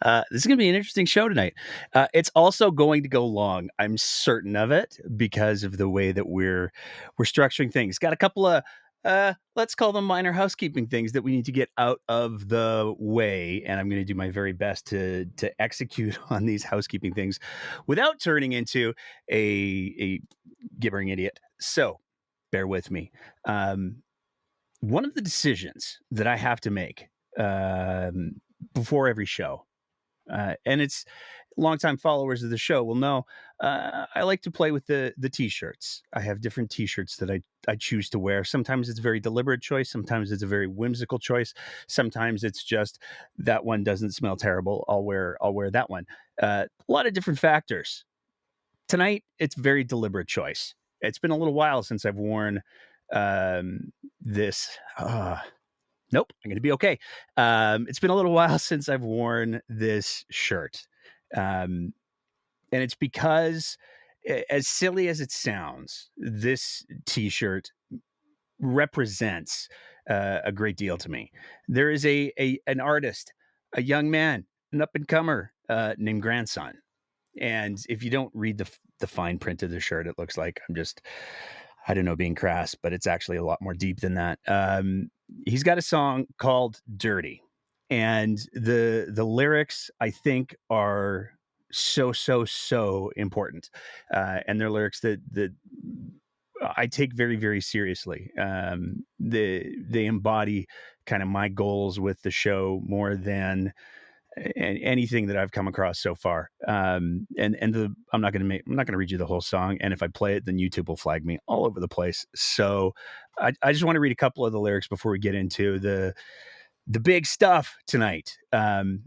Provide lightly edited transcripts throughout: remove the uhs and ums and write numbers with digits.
This is going to be an interesting show tonight. It's also going to go long. I'm certain of it because of the way that we're structuring things. Got a couple of let's call them minor housekeeping things that we need to get out of the way, and I'm going to do my very best to execute on these housekeeping things without turning into a gibbering idiot. So bear with me. One of the decisions that I have to make before every show. And it's longtime followers of the show will know I like to play with the t-shirts. I have different t-shirts that I choose to wear. Sometimes it's a very deliberate choice. Sometimes it's a very whimsical choice. Sometimes it's just that one doesn't smell terrible. I'll wear that one. A lot of different factors. Tonight, it's very deliberate choice. It's been a little while since I've worn this. Nope, I'm going to be okay. It's been a little while since I've worn this shirt. And it's because, as silly as it sounds, this t-shirt represents a great deal to me. There is an artist, a young man, an up-and-comer named Grandson. And if you don't read the fine print of the shirt, it looks like I'm just, I don't know, being crass, but it's actually a lot more deep than that. He's got a song called Dirty, and the lyrics, I think, are so important. And they're lyrics that I take very, very seriously. They embody kind of my goals with the show more than anything that I've come across so far. I'm not going to read you the whole song. And if I play it, then YouTube will flag me all over the place. So I just want to read a couple of the lyrics before we get into the big stuff tonight. And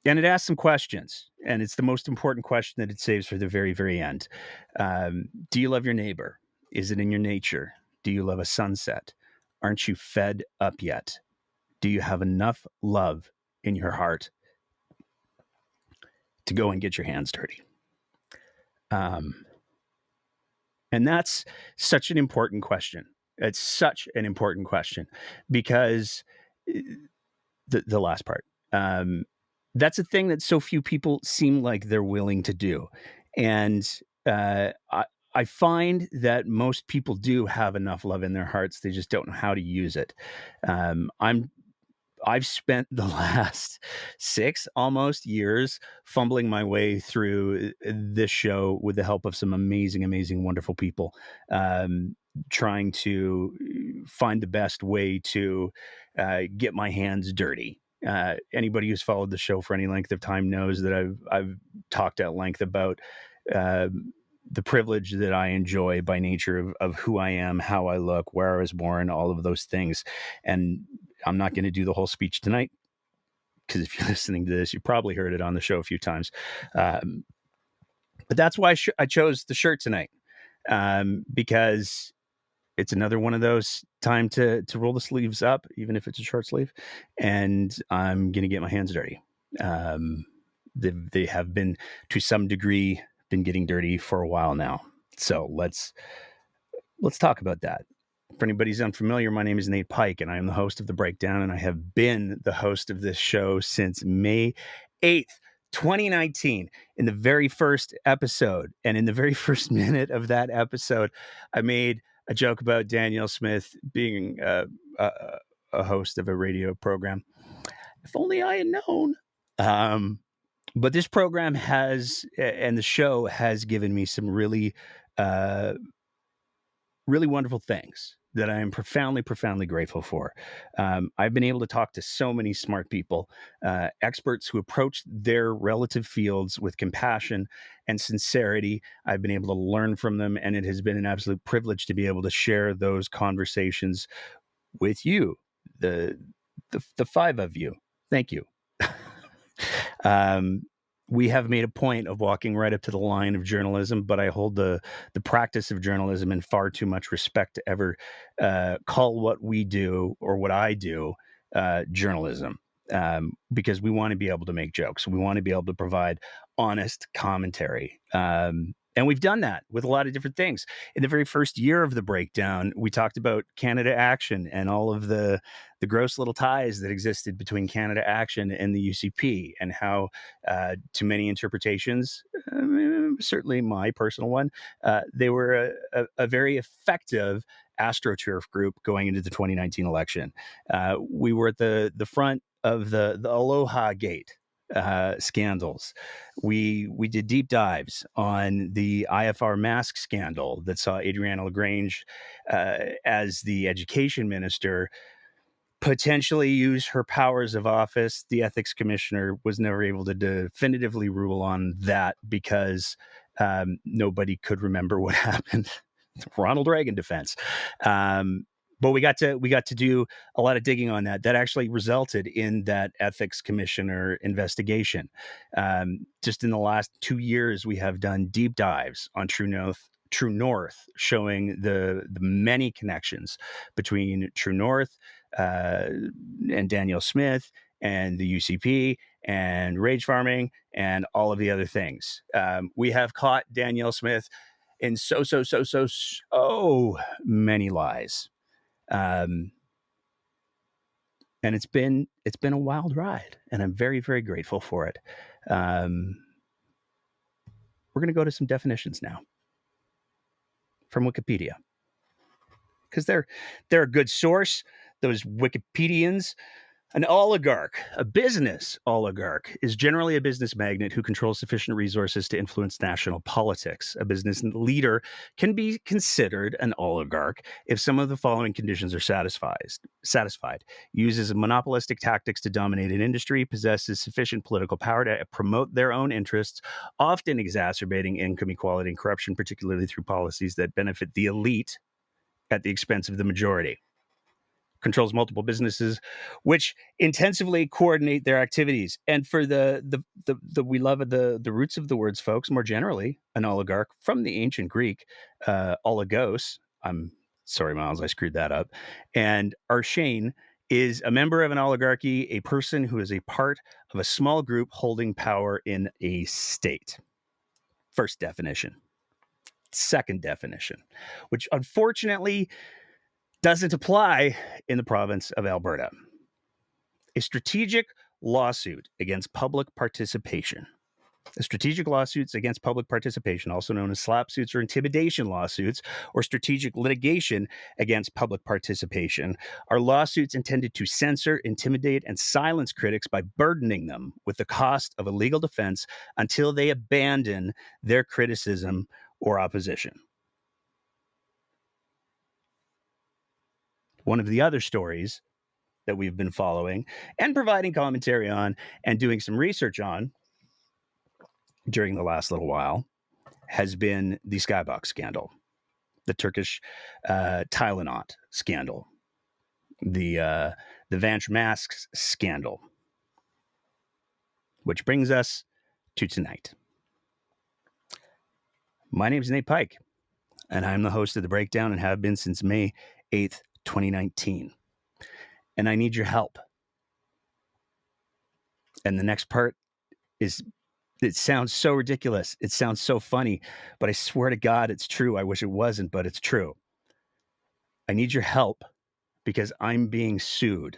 it asks some questions, and it's the most important question that it saves for the very, very end. Do you love your neighbor? Is it in your nature? Do you love a sunset? Aren't you fed up yet? Do you have enough love in your heart to go and get your hands dirty? And that's such an important question. It's such an important question because the last part, that's a thing that so few people seem like they're willing to do. And I find that most people do have enough love in their hearts. They just don't know how to use it. I've spent the last 6 almost years fumbling my way through this show with the help of some amazing, wonderful people, trying to find the best way to get my hands dirty. Anybody who's followed the show for any length of time knows that I've talked at length about the privilege that I enjoy by nature of who I am, how I look, where I was born, all of those things. And I'm not going to do the whole speech tonight because if you're listening to this, you probably heard it on the show a few times. But that's why I chose the shirt tonight, because it's another one of those time to roll the sleeves up, even if it's a short sleeve, and I'm going to get my hands dirty. They have been, to some degree, been getting dirty for a while now. So let's talk about that. For anybody who's unfamiliar, my name is Nate Pike, and I am the host of The Breakdown, and I have been the host of this show since May 8th, 2019. In the very first episode, and in the very first minute of that episode, I made a joke about Danielle Smith being a host of a radio program. If only I had known. But this program has, and the show has given me some really wonderful things that I am profoundly grateful for. I've been able to talk to so many smart people, experts who approach their relative fields with compassion and sincerity. I've been able to learn from them, and it has been an absolute privilege to be able to share those conversations with you, the 5 of you. Thank you. We have made a point of walking right up to the line of journalism, but I hold the practice of journalism in far too much respect to ever call what we do or what I do journalism, because we want to be able to make jokes. We want to be able to provide honest commentary. And we've done that with a lot of different things. In the very first year of the breakdown, we talked about Canada Action and all of the gross little ties that existed between Canada Action and the UCP, and how, to many interpretations, certainly my personal one, they were a very effective AstroTurf group going into the 2019 election. We were at the front of the Aloha Gate scandals. We did deep dives on the IFR mask scandal that saw Adriana LaGrange, as the education minister, potentially use her powers of office. The ethics commissioner was never able to definitively rule on that because nobody could remember what happened. Ronald Reagan defense. But we got to do a lot of digging on that. That actually resulted in that ethics commissioner investigation. Just in the last 2 years, we have done deep dives on True North, showing the many connections between True North and Danielle Smith and the UCP and rage farming and all of the other things. We have caught Danielle Smith in so many lies. And it's been a wild ride, and I'm very, very grateful for it. We're going to go to some definitions now from Wikipedia, because they're a good source. Those Wikipedians. An oligarch, a business oligarch, is generally a business magnate who controls sufficient resources to influence national politics. A business leader can be considered an oligarch if some of the following conditions are satisfied: uses monopolistic tactics to dominate an industry, possesses sufficient political power to promote their own interests, often exacerbating income inequality and corruption, particularly through policies that benefit the elite at the expense of the majority. Controls multiple businesses which intensively coordinate their activities. And for the we love the roots of the words, folks, more generally, an oligarch, from the ancient Greek, oligos. I'm sorry, Miles, I screwed that up. And archane is a member of an oligarchy, a person who is a part of a small group holding power in a state. First definition. Second definition, which unfortunately doesn't apply in the province of Alberta. A strategic lawsuit against public participation. Strategic lawsuits against public participation, also known as SLAPP suits or intimidation lawsuits, or strategic litigation against public participation, are lawsuits intended to censor, intimidate, and silence critics by burdening them with the cost of a legal defense until they abandon their criticism or opposition. One of the other stories that we've been following and providing commentary on and doing some research on during the last little while has been the Skybox scandal, the Turkish Tylenol scandal, the Vanch Masks scandal, which brings us to tonight. My name is Nate Pike, and I'm the host of The Breakdown and have been since May 8th, 2019. And I need your help. And the next part is, it sounds so ridiculous. It sounds so funny, but I swear to God, it's true. I wish it wasn't, but it's true. I need your help because I'm being sued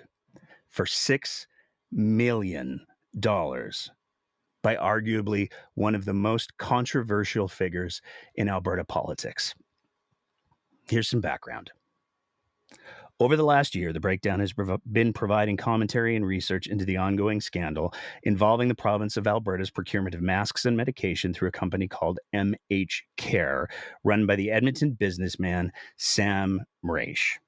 for $6 million by arguably one of the most controversial figures in Alberta politics. Here's some background. Over the last year, The Breakdown has been providing commentary and research into the ongoing scandal involving the province of Alberta's procurement of masks and medication through a company called MH Care, run by the Edmonton businessman Sam Mraiche.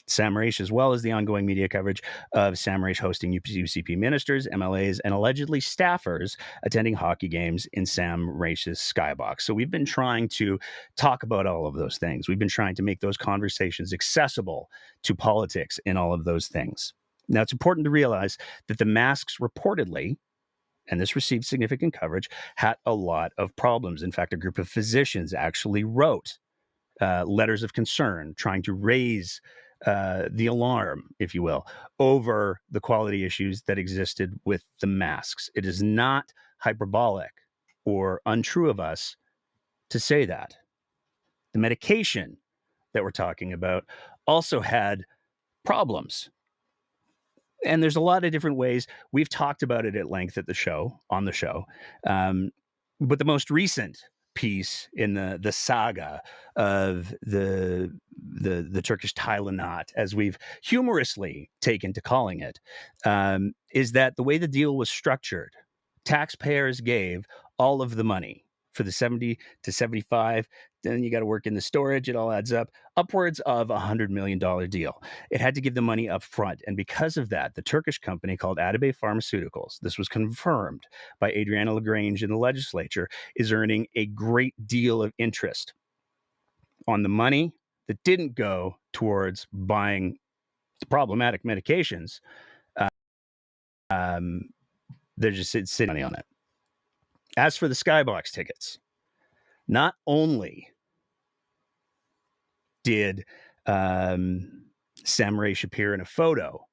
Sam Mraiche, as well as the ongoing media coverage of Sam Mraiche hosting UCP ministers, MLAs, and allegedly staffers attending hockey games in Sam Mraiche's Skybox. So we've been trying to talk about all of those things. We've been trying to make those conversations accessible to politics in all of those things. Now, it's important to realize that the masks reportedly, and this received significant coverage, had a lot of problems. In fact, a group of physicians actually wrote letters of concern trying to raise the alarm, if you will, over the quality issues that existed with the masks. It is not hyperbolic or untrue of us to say that. The medication that we're talking about also had problems. And there's a lot of different ways. We've talked about it at length at the show, on the show. But the most recent piece in the saga of the Turkish Tylenol, as we've humorously taken to calling it, is that the way the deal was structured, taxpayers gave all of the money for the 70 to 75. Then you got to work in the storage. It all adds up upwards of $100 million deal. It had to give the money up front. And because of that, the Turkish company called Atabey Pharmaceuticals, this was confirmed by Adriana LaGrange in the legislature, is earning a great deal of interest on the money that didn't go towards buying problematic medications. They're just sitting money on it. As for the Skybox tickets, not only did Sam Mraiche appear in a photo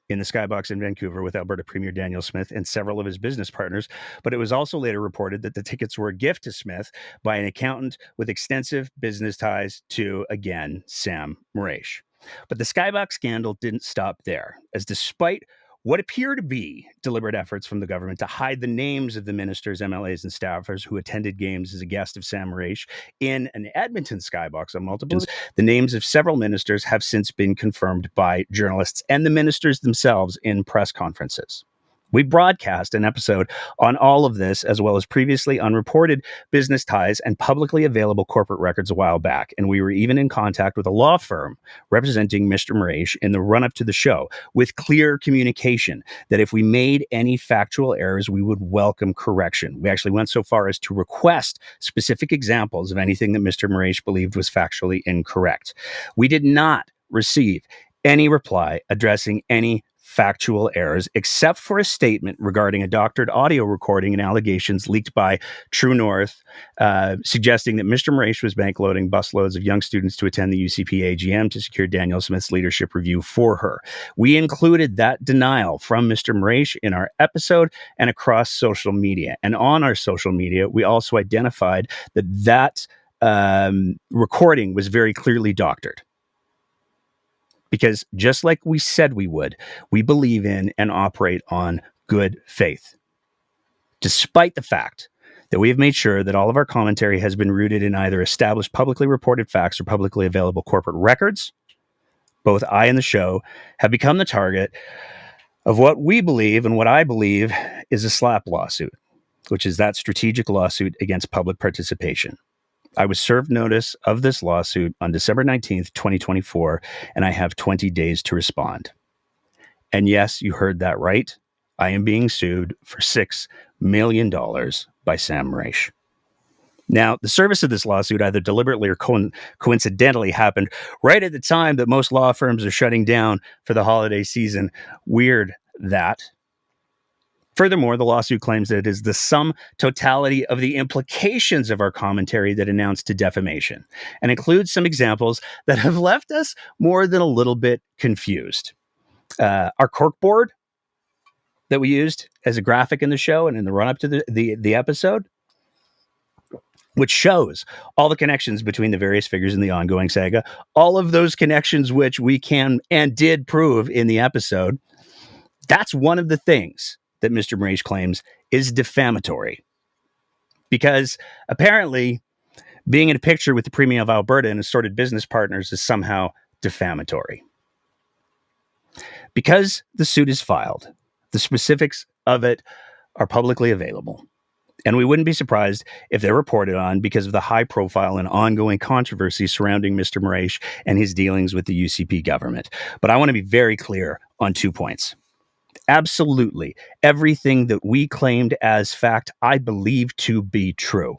in the Skybox in Vancouver with Alberta Premier Daniel Smith and several of his business partners, but it was also later reported that the tickets were a gift to Smith by an accountant with extensive business ties to, again, Sam Mraiche. But the Skybox scandal didn't stop there, as despite what appear to be deliberate efforts from the government to hide the names of the ministers, MLAs, and staffers who attended games as a guest of Sam Mraiche in an Edmonton Skybox on multiple, the names of several ministers have since been confirmed by journalists and the ministers themselves in press conferences. We broadcast an episode on all of this, as well as previously unreported business ties and publicly available corporate records a while back. And we were even in contact with a law firm representing Mr. Mraiche in the run-up to the show with clear communication that if we made any factual errors, we would welcome correction. We actually went so far as to request specific examples of anything that Mr. Mraiche believed was factually incorrect. We did not receive any reply addressing any factual errors, except for a statement regarding a doctored audio recording and allegations leaked by True North, suggesting that Mr. Mraiche was bankloading busloads of young students to attend the UCP AGM to secure Daniel Smith's leadership review for her. We included that denial from Mr. Mraiche in our episode and across social media. And on our social media, we also identified that recording was very clearly doctored. Because just like we said we would, we believe in and operate on good faith. Despite the fact that we have made sure that all of our commentary has been rooted in either established publicly reported facts or publicly available corporate records, both I and the show have become the target of what we believe and what I believe is a SLAPP lawsuit, which is that strategic lawsuit against public participation. I was served notice of this lawsuit on December 19th, 2024, and I have 20 days to respond. And yes, you heard that right. I am being sued for $6 million by Sam Mraiche. Now, the service of this lawsuit either deliberately or coincidentally happened right at the time that most law firms are shutting down for the holiday season. Weird that. Furthermore, the lawsuit claims that it is the sum totality of the implications of our commentary that amounts to defamation, and includes some examples that have left us more than a little bit confused. Our corkboard that we used as a graphic in the show and in the run-up to the episode, which shows all the connections between the various figures in the ongoing saga, all of those connections which we can and did prove in the episode, that's one of the things that Mr. Mraiche claims is defamatory. Because apparently being in a picture with the Premier of Alberta and assorted business partners is somehow defamatory. Because the suit is filed, the specifics of it are publicly available. And we wouldn't be surprised if they're reported on because of the high profile and ongoing controversy surrounding Mr. Mraiche and his dealings with the UCP government. But I want to be very clear on 2 points. Absolutely. Everything that we claimed as fact, I believe to be true.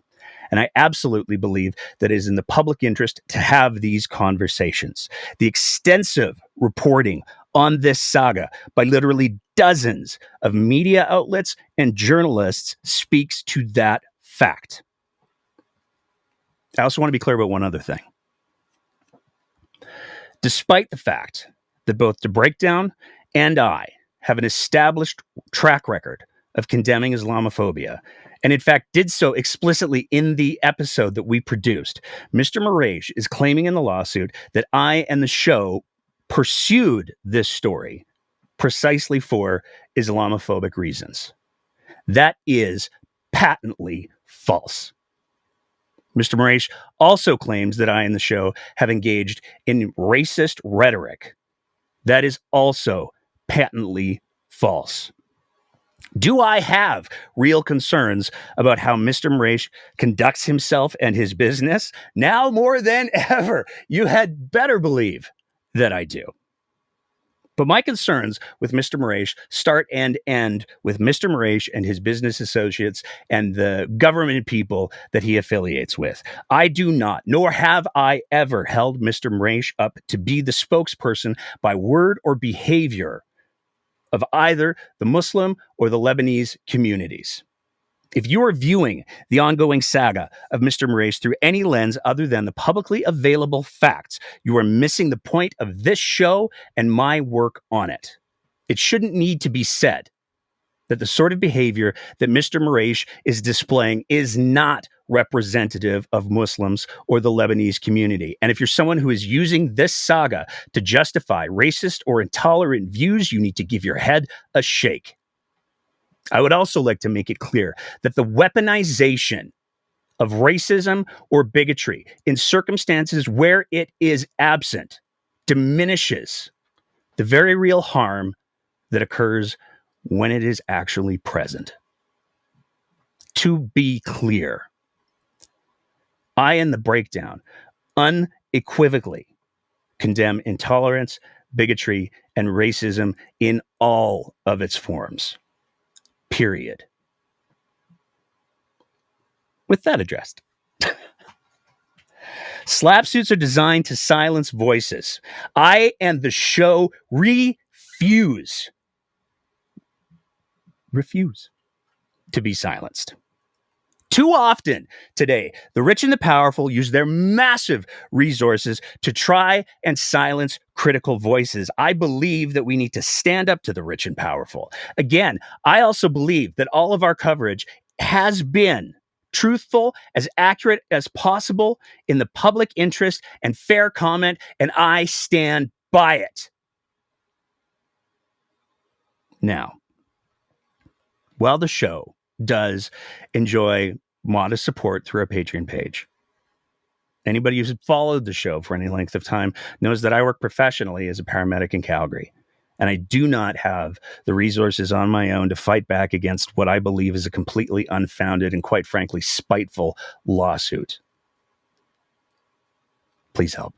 And I absolutely believe that it is in the public interest to have these conversations. The extensive reporting on this saga by literally dozens of media outlets and journalists speaks to that fact. I also want to be clear about one other thing. Despite the fact that both the breakdown and I have an established track record of condemning Islamophobia and in fact did so explicitly in the episode that we produced. Mr. Mraiche is claiming in the lawsuit that I and the show pursued this story precisely for Islamophobic reasons. That is patently false. Mr. Mraiche also claims that I and the show have engaged in racist rhetoric. That is also patently false. Do I have real concerns about how Mr. Mraiche conducts himself and his business? Now more than ever, you had better believe that I do. But my concerns with Mr. Mraiche start and end with Mr. Mraiche and his business associates and the government people that he affiliates with. I do not, nor have I ever held Mr. Mraiche up to be the spokesperson by word or behavior of either the Muslim or the Lebanese communities. If you are viewing the ongoing saga of Mr. Mraiche through any lens other than the publicly available facts, you are missing the point of this show and my work on it. It shouldn't need to be said that the sort of behavior that Mr. Mraiche is displaying is not representative of Muslims or the Lebanese community. And if you're someone who is using this saga to justify racist or intolerant views, you need to give your head a shake. I would also like to make it clear that the weaponization of racism or bigotry in circumstances where it is absent diminishes the very real harm that occurs when it is actually present. To be clear, I in the breakdown unequivocally condemn intolerance, bigotry, and racism in all of its forms. Period. With that addressed. Slap suits are designed to silence voices. I and the show refuse to be silenced. Too often today, the rich and the powerful use their massive resources to try and silence critical voices. I believe that we need to stand up to the rich and powerful. Again, I also believe that all of our coverage has been truthful, as accurate as possible in the public interest and fair comment, and I stand by it. Now, while the show does enjoy modest support through our Patreon page, anybody who's followed the show for any length of time knows that I work professionally as a paramedic in Calgary, and I do not have the resources on my own to fight back against what I believe is a completely unfounded and, quite frankly, spiteful lawsuit. Please help.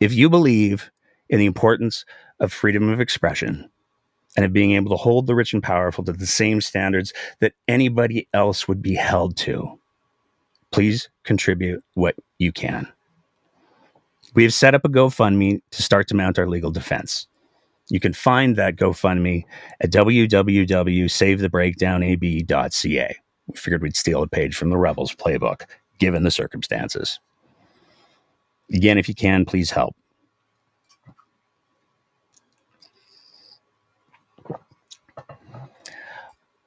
If you believe in the importance of freedom of expression and of being able to hold the rich and powerful to the same standards that anybody else would be held to, please contribute what you can. We have set up a GoFundMe to start to mount our legal defense. You can find that GoFundMe at www.savethebreakdownab.ca. We figured we'd steal a page from the Rebels playbook, given the circumstances. Again, if you can, please help.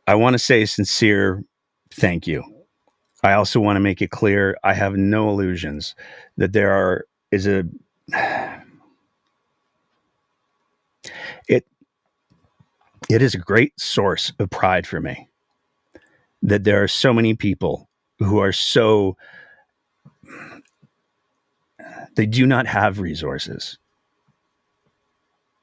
I want to say a sincere thank you. I also want to make it clear I have no illusions that it is a great source of pride for me that there are so many people who are they do not have resources.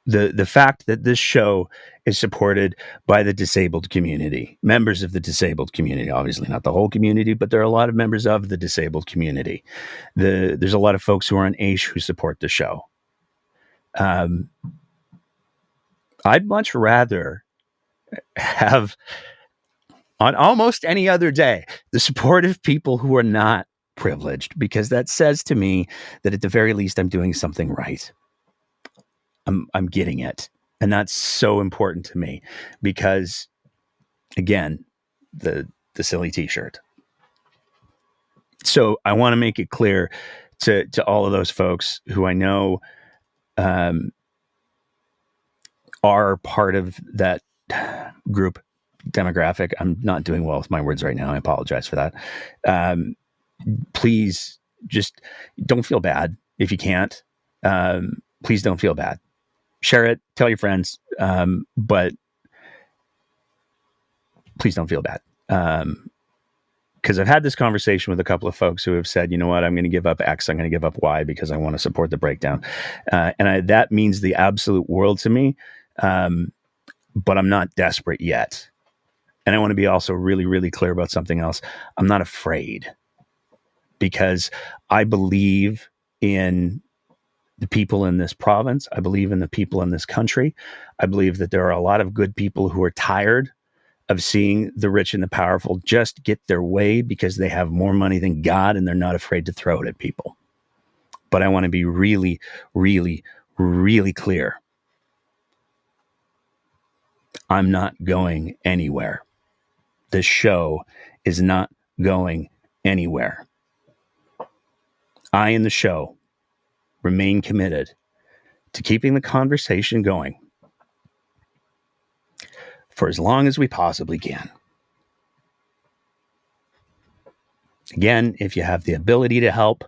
The fact that this show is supported by the disabled community, members of the disabled community, obviously not the whole community, but there are a lot of members of the disabled community. There's a lot of folks who are on AISH who support the show. I'd much rather have, on almost any other day, the support of people who are not privileged, because that says to me that at the very least I'm doing something right. I'm getting it. And that's so important to me because, again, the silly t-shirt. So I want to make it clear to all of those folks who I know are part of that group demographic. I'm not doing well with my words right now. I apologize for that. Please just don't feel bad if you can't. Please don't feel bad. Share it, tell your friends, but please don't feel bad. Because I've had this conversation with a couple of folks who have said, you know what, I'm going to give up X, I'm going to give up Y because I want to support the breakdown. That means the absolute world to me, but I'm not desperate yet. And I want to be also really, really clear about something else. I'm not afraid because I believe in the people in this province. I believe in the people in this country. I believe that there are a lot of good people who are tired of seeing the rich and the powerful just get their way because they have more money than God and they're not afraid to throw it at people. But I want to be really, really, really clear. I'm not going anywhere. This show is not going anywhere. I and the show remain committed to keeping the conversation going for as long as we possibly can. Again, if you have the ability to help,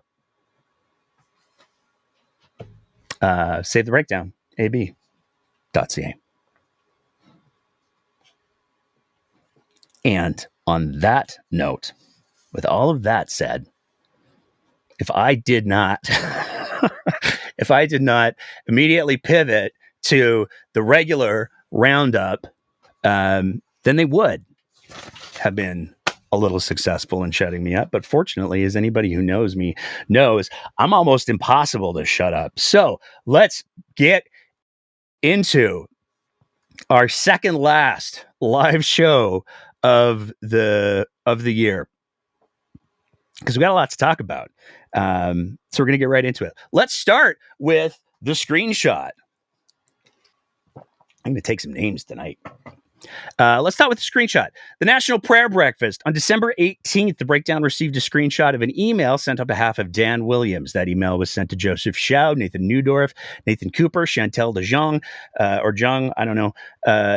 save the breakdown, ab.ca. And on that note, with all of that said, if I did not immediately pivot to the regular Roundup, then they would have been a little successful in shutting me up. But fortunately, as anybody who knows me knows, I'm almost impossible to shut up. So let's get into our second last live show of the year, because we got a lot to talk about. So we're going to get right into it. Let's start with the screenshot. I'm going to take some names tonight. Let's start with the screenshot. The National Prayer Breakfast. On December 18th, the breakdown received a screenshot of an email sent on behalf of Dan Williams. That email was sent to Joseph Schau, Nathan Newdorf, Nathan Cooper, Chantel DeJong, or Jung, I don't know,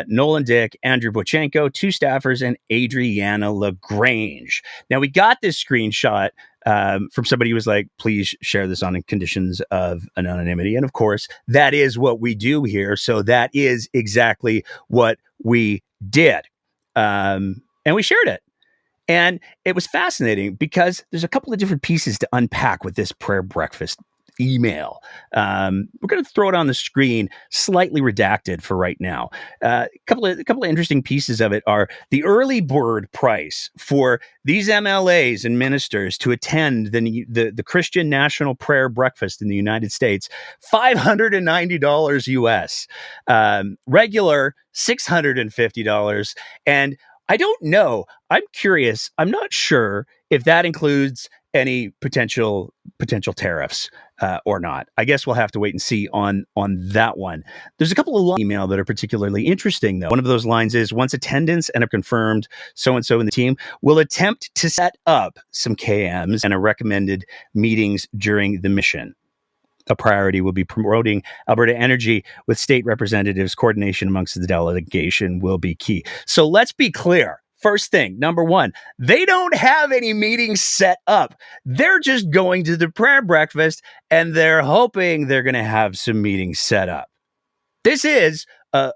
Nolan Dick, Andrew Bochenko, two staffers, and Adriana LaGrange. Now, we got this screenshot from somebody who was like, please share this on conditions of anonymity. And of course, that is what we do here. So that is exactly what we did. And we shared it. And it was fascinating because there's a couple of different pieces to unpack with this prayer breakfast email. We're going to throw it on the screen, slightly redacted for right now. A couple of interesting pieces of it are the early bird price for these MLAs and ministers to attend the Christian National Prayer Breakfast in the United States, $590 US, regular $650. And I don't know. I'm curious. I'm not sure if that includes any potential tariffs or not. I guess we'll have to wait and see on that one. There's a couple of lines in the email that are particularly interesting, though. One of those lines is, once attendance and a confirmed so-and-so in the team will attempt to set up some KMs and a recommended meetings during the mission. A priority will be promoting Alberta energy with state representatives. Coordination amongst the delegation will be key. So let's be clear. First thing, number one, they don't have any meetings set up. They're just going to the prayer breakfast and they're hoping they're going to have some meetings set up. This is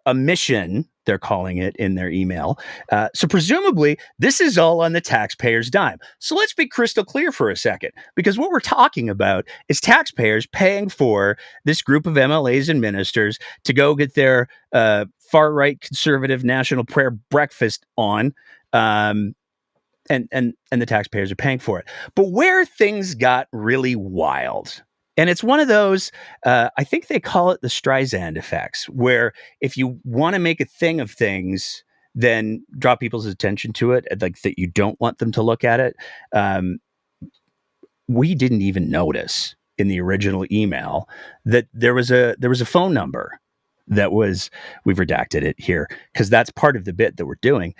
a mission, they're calling it in their email. So presumably, this is all on the taxpayers' dime. So let's be crystal clear for a second, because what we're talking about is taxpayers paying for this group of MLAs and ministers to go get their far-right conservative national prayer breakfast on, and the taxpayers are paying for it. But where things got really wild, and it's one of those, I think they call it the Streisand effects, where if you want to make a thing of things, then draw people's attention to it, like that you don't want them to look at it. We didn't even notice in the original email that there was a phone number that was, we've redacted it here because that's part of the bit that we're doing.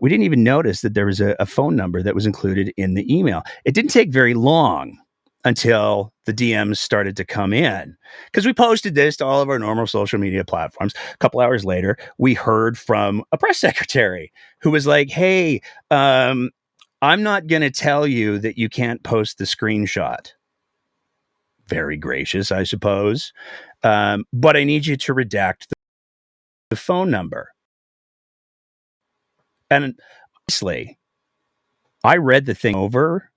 We didn't even notice that there was a phone number that was included in the email. It didn't take very long until the DMs started to come in, because we posted this to all of our normal social media platforms. A couple hours later, we heard from a press secretary who was like, hey, I'm not going to tell you that you can't post the screenshot. Very gracious, I suppose. But I need you to redact the phone number. And honestly, I read the thing over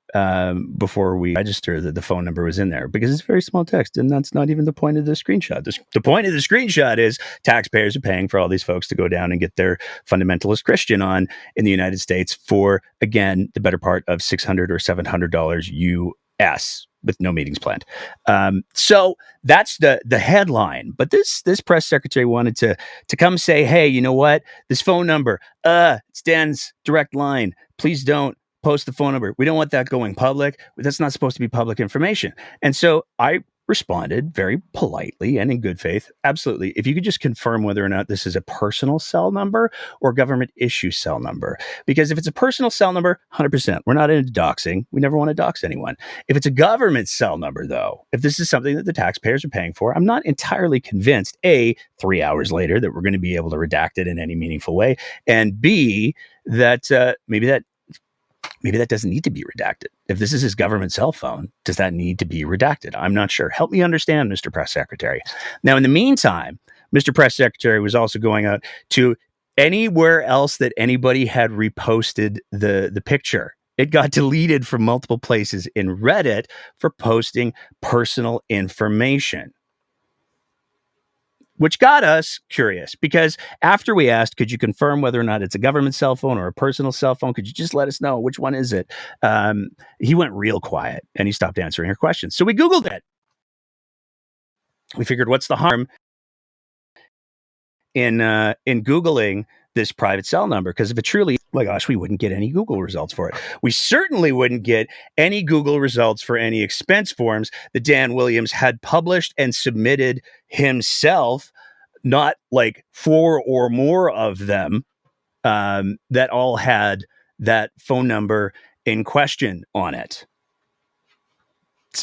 before we register that the phone number was in there, because it's very small text, and that's not even the point of the screenshot. The point of the screenshot is taxpayers are paying for all these folks to go down and get their fundamentalist Christian on in the United States for, again, the better part of $600 or $700 US with no meetings planned. So that's the headline. But this press secretary wanted to come say, hey, you know what? This phone number, it's Dan's direct line. Please don't post the phone number. We don't want that going public. That's not supposed to be public information. And so I responded very politely and in good faith. Absolutely. If you could just confirm whether or not this is a personal cell number or government issue cell number. Because if it's a personal cell number, 100%, we're not into doxing. We never want to dox anyone. If it's a government cell number, though, if this is something that the taxpayers are paying for, I'm not entirely convinced, A, 3 hours later, that we're going to be able to redact it in any meaningful way, and B, that maybe that doesn't need to be redacted. If this is his government cell phone, does that need to be redacted? I'm not sure. Help me understand, Mr. Press Secretary. Now, in the meantime, Mr. Press Secretary was also going out to anywhere else that anybody had reposted the picture. It got deleted from multiple places in Reddit for posting personal information, which got us curious, because after we asked, could you confirm whether or not it's a government cell phone or a personal cell phone? Could you just let us know which one is it? He went real quiet and he stopped answering our questions. So we Googled it. We figured, what's the harm in Googling this private cell number? Because if it truly, oh my gosh, we wouldn't get any Google results for it. We certainly wouldn't get any Google results for any expense forms that Dan Williams had published and submitted himself, not like 4 or more of them that all had that phone number in question on it.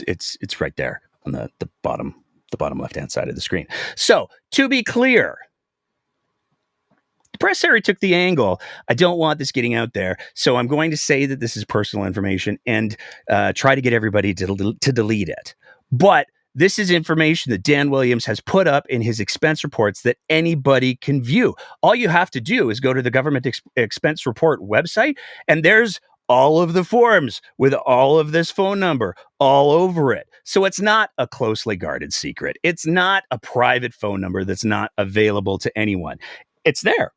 It's right there on the bottom left-hand side of the screen. So to be clear, the press secretary took the angle, I don't want this getting out there, so I'm going to say that this is personal information and try to get everybody to delete it. But this is information that Dan Williams has put up in his expense reports that anybody can view. All you have to do is go to the government expense report website, and there's all of the forms with all of this phone number all over it. So it's not a closely guarded secret. It's not a private phone number that's not available to anyone. It's there.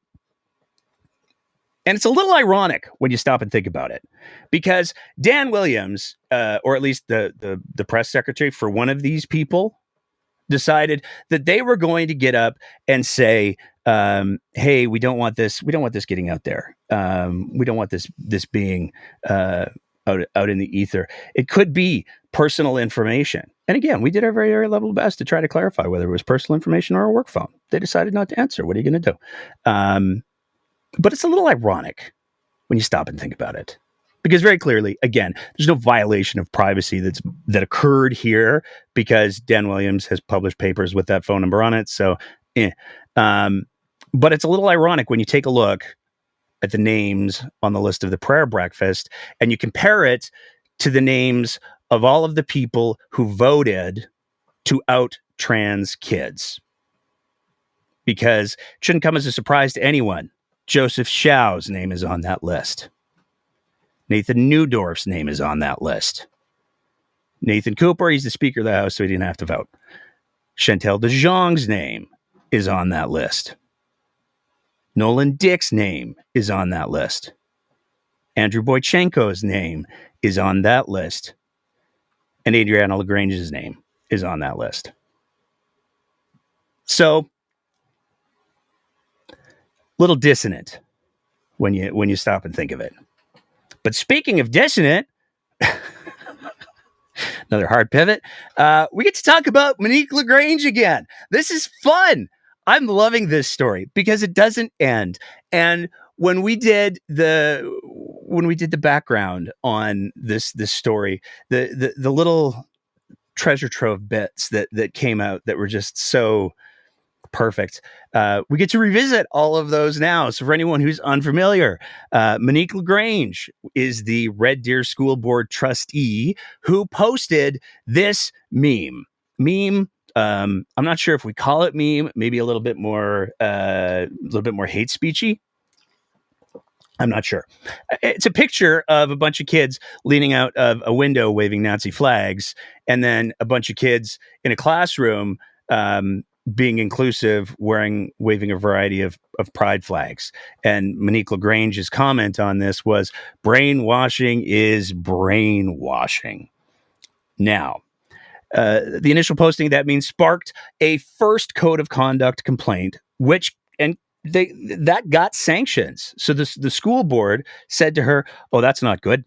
And it's a little ironic when you stop and think about it, because Dan Williams, or at least the press secretary for one of these people, decided that they were going to get up and say, "Hey, we don't want this. We don't want this getting out there. We don't want this being out in the ether. It could be personal information." And again, we did our very, very level best to try to clarify whether it was personal information or a work phone. They decided not to answer. What are you going to do? But it's a little ironic when you stop and think about it, because very clearly, again, there's no violation of privacy that occurred here, because Dan Williams has published papers with that phone number on it. So, but it's a little ironic when you take a look at the names on the list of the prayer breakfast and you compare it to the names of all of the people who voted to out trans kids, because it shouldn't come as a surprise to anyone. Joseph Schau's name is on that list. Nathan Newdorf's name is on that list. Nathan Cooper, he's the Speaker of the House, so he didn't have to vote. Chantal DeJong's name is on that list. Nolan Dick's name is on that list. Andrew Boychenko's name is on that list. And Adriana LaGrange's name is on that list. So, little dissonant when you stop and think of it. But speaking of dissonant, another hard pivot, we get to talk about Monique LaGrange again. This is fun. I'm loving this story because it doesn't end. And when we did the background on this story, the little treasure trove bits that came out that were just so perfect. We get to revisit all of those now. So for anyone who's unfamiliar, Monique LaGrange is the Red Deer School Board trustee who posted this meme. I'm not sure if we call it meme, maybe a little bit more hate speechy. I'm not sure. It's a picture of a bunch of kids leaning out of a window waving Nazi flags, and then a bunch of kids in a classroom being inclusive, waving a variety of pride flags. And Monique LaGrange's comment on this was, brainwashing is brainwashing. Now, the initial posting of that means sparked a first code of conduct complaint, that got sanctions. So the school board said to her, "Oh, that's not good.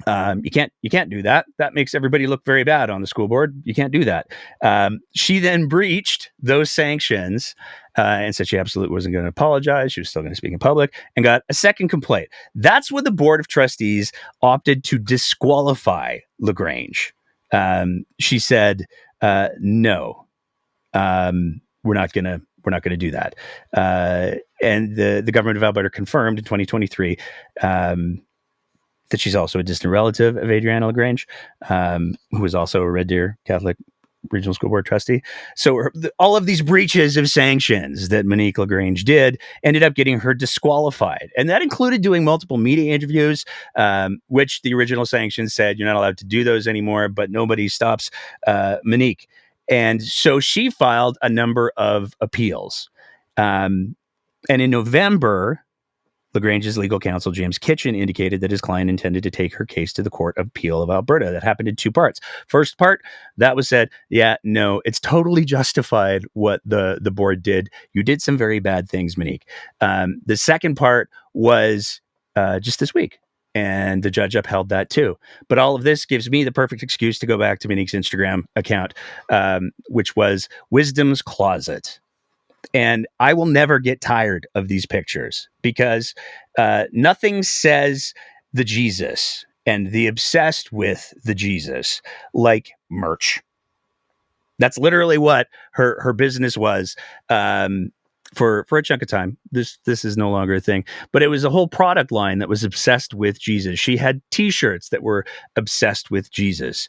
You can't do that. That makes everybody look very bad on the school board. You can't do that." She then breached those sanctions and said she absolutely wasn't going to apologize. She was still going to speak in public, and got a second complaint. That's when the board of trustees opted to disqualify LaGrange. She said, "No, we're not going to do that." And the government of Alberta confirmed in 2023 that she's also a distant relative of Adriana LaGrange, who was also a Red Deer Catholic Regional School Board trustee. So all of these breaches of sanctions that Monique LaGrange did ended up getting her disqualified. And that included doing multiple media interviews, which the original sanctions said you're not allowed to do those anymore, but nobody stops Monique. And so she filed a number of appeals. And in November, LaGrange's legal counsel, James Kitchen, indicated that his client intended to take her case to the Court of Appeal of Alberta. That happened in two parts. First part, that was said, yeah, no, it's totally justified what the board did. You did some very bad things, Monique. The second part was just this week, and the judge upheld that too. But all of this gives me the perfect excuse to go back to Monique's Instagram account, which was Wisdom's Closet. And I will never get tired of these pictures because nothing says the Jesus and the obsessed with the Jesus like merch. That's literally what her business was for a chunk of time. This is no longer a thing, but it was a whole product line that was obsessed with Jesus. She had T-shirts that were obsessed with Jesus.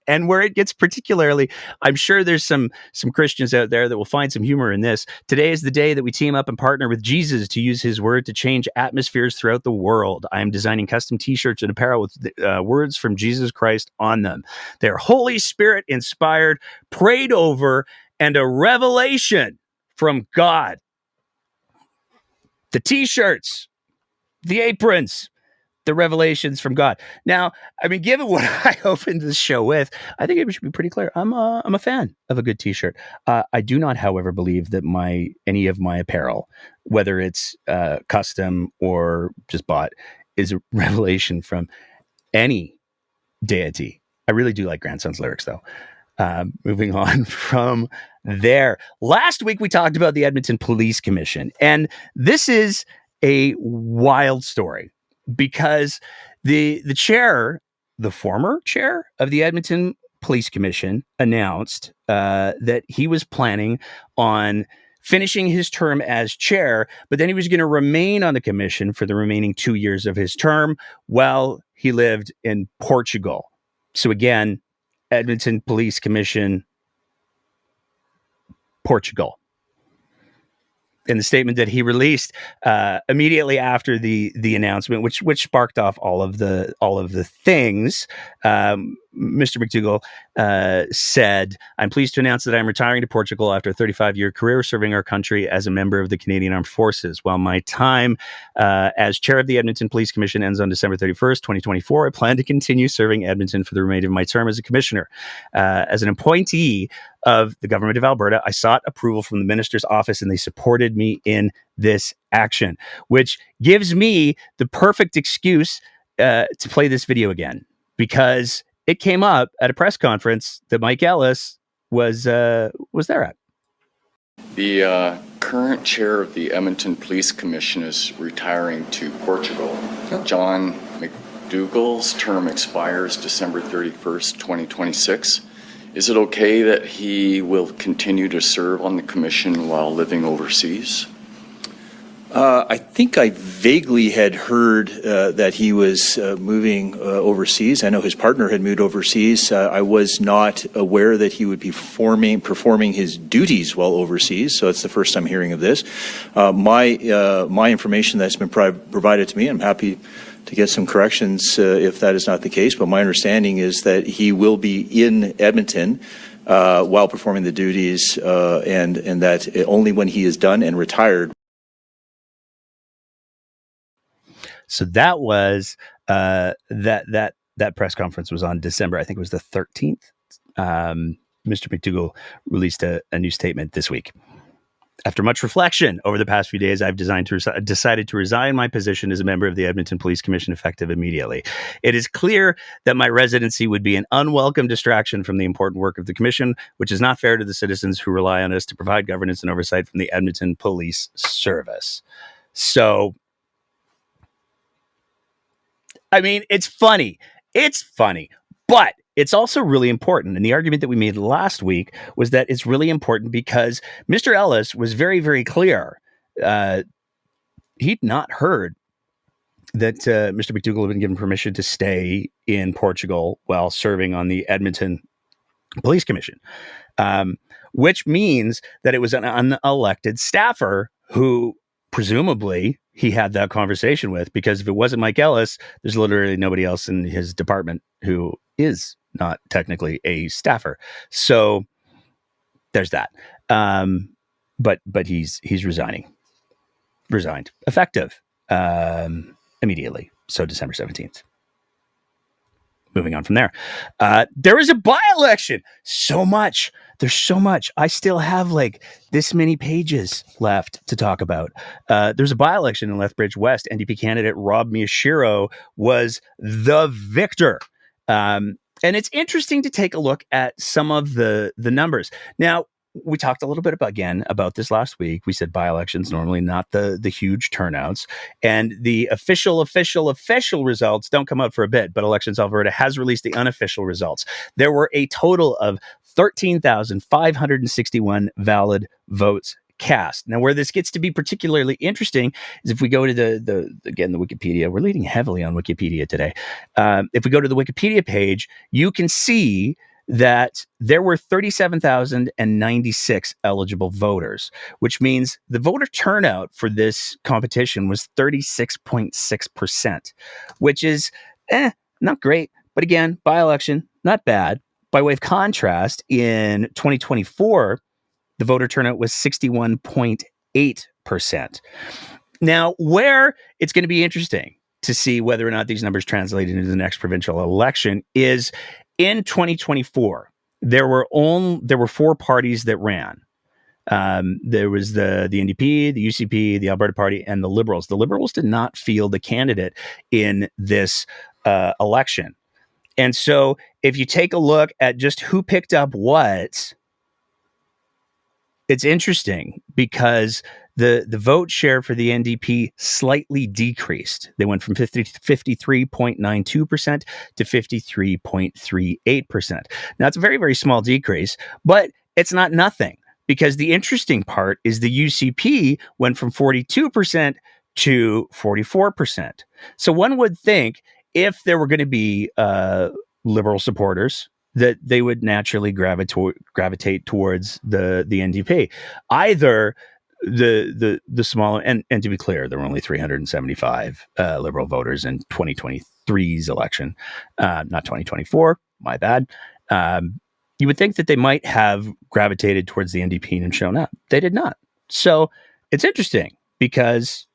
And where it gets particularly, I'm sure there's some Christians out there that will find some humor in this. Today is the day that we team up and partner with Jesus to use his word to change atmospheres throughout the world. I am designing custom T-shirts and apparel with words from Jesus Christ on them. They're Holy Spirit inspired, prayed over, and a revelation from God. The T-shirts, the aprons, the revelations from God. Now, I mean, given what I opened this show with, I think it should be pretty clear. I'm a fan of a good T-shirt. I do not, however, believe that any of my apparel, whether it's custom or just bought, is a revelation from any deity. I really do like Grandson's lyrics, though. Moving on from there. Last week, we talked about the Edmonton Police Commission, and this is a wild story. Because the former chair of the Edmonton Police Commission announced that he was planning on finishing his term as chair, but then he was going to remain on the commission for the remaining 2 years of his term while he lived in Portugal. So again, Edmonton Police Commission, Portugal. In the statement that he released immediately after the announcement, which sparked off all of the things, Mr. McDougall said, "I'm pleased to announce that I'm retiring to Portugal after a 35-year career serving our country as a member of the Canadian Armed Forces. While my time as chair of the Edmonton Police Commission ends on December 31st, 2024, I plan to continue serving Edmonton for the remainder of my term as a commissioner. As an appointee of the Government of Alberta, I sought approval from the Minister's office, and they supported me in this action," which gives me the perfect excuse to play this video again, because it came up at a press conference that Mike Ellis was there at. The current chair of the Edmonton Police Commission is retiring to Portugal. John McDougall's term expires December 31st, 2026. Is it okay that he will continue to serve on the commission while living overseas? I think I vaguely had heard that he was moving overseas. I know his partner had moved overseas. I was not aware that he would be performing his duties while overseas, so it's the first time hearing of this. My information that's been provided to me, I'm happy to get some corrections if that is not the case, but my understanding is that he will be in Edmonton while performing the duties and that only when he is done and retired. So that was that press conference was on December, I think it was the 13th. Mr. McDougall released a new statement this week. After much reflection over the past few days, I've decided to resign my position as a member of the Edmonton Police Commission effective immediately. It is clear that my residency would be an unwelcome distraction from the important work of the Commission, which is not fair to the citizens who rely on us to provide governance and oversight from the Edmonton Police Service. So, I mean, it's funny. It's funny, but it's also really important. And the argument that we made last week was that it's really important because Mr. Ellis was very, very clear. He'd not heard that Mr. McDougall had been given permission to stay in Portugal while serving on the Edmonton Police Commission, which means that it was an unelected staffer who presumably he had that conversation with, because if it wasn't Mike Ellis, there's literally nobody else in his department who is not technically a staffer. So there's that. But he's resigned effective immediately. So December 17th. Moving on from there. There is a by-election. There's so much. I still have like this many pages left to talk about. There's a by-election in Lethbridge West. NDP candidate Rob Miyashiro was the victor. And it's interesting to take a look at some of the numbers. Now, we talked a little bit about this last week. We said by-elections normally not the huge turnouts, and the official results don't come out for a bit, but Elections Alberta has released the unofficial results. There were a total of 13,561 valid votes cast. Now, where this gets to be particularly interesting is if we go to the Wikipedia. We're leading heavily on Wikipedia today. If we go to the Wikipedia page, you can see that there were 37,096 eligible voters, which means the voter turnout for this competition was 36.6%, which is not great. But again, by-election, not bad. By way of contrast, in 2024, the voter turnout was 61.8%. Now, where it's going to be interesting to see whether or not these numbers translate into the next provincial election is in 2024, there were four parties that ran. There was the NDP, the UCP, the Alberta Party, and the Liberals. The Liberals did not field a candidate in this election. And so if you take a look at just who picked up what, it's interesting because the vote share for the NDP slightly decreased. They went from 53.92% to 53.38%. Now, it's a very, very small decrease, but it's not nothing, because the interesting part is the UCP went from 42% to 44%. So one would think if there were going to be Liberal supporters, that they would naturally gravitate towards the NDP. Either the smaller, and to be clear, there were only 375 Liberal voters in 2023's election, not 2024. My bad. You would think that they might have gravitated towards the NDP and shown up. They did not. So it's interesting because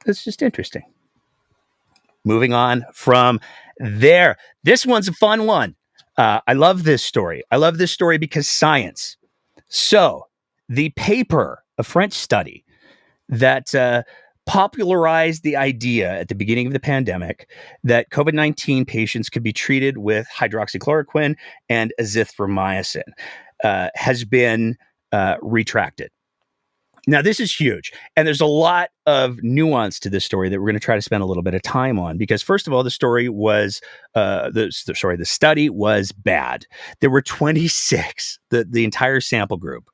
it's just interesting. Moving on from there, this one's a fun one. I love this story. I love this story because science. So the paper, a French study that popularized the idea at the beginning of the pandemic that COVID-19 patients could be treated with hydroxychloroquine and azithromycin, has been retracted. Now, this is huge, and there's a lot of nuance to this story that we're going to try to spend a little bit of time on, because first of all, the story was, the study was bad. There were 26, the entire sample group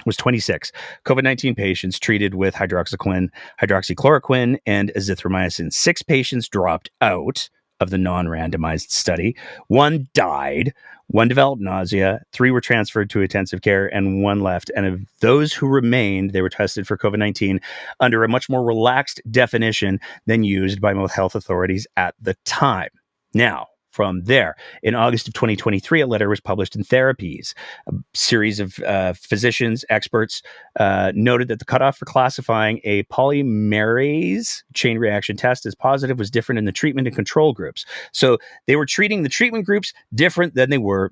was 26 COVID-19 patients treated with hydroxychloroquine, and azithromycin. 6 patients dropped out of the non-randomized study. 1 died. 1 developed nausea. 3 were transferred to intensive care, and 1 left. And of those who remained, they were tested for COVID-19 under a much more relaxed definition than used by most health authorities at the time. Now, from there, in August of 2023, a letter was published in Therapies. A series of physicians, experts noted that the cutoff for classifying a polymerase chain reaction test as positive was different in the treatment and control groups. So they were treating the treatment groups different than they were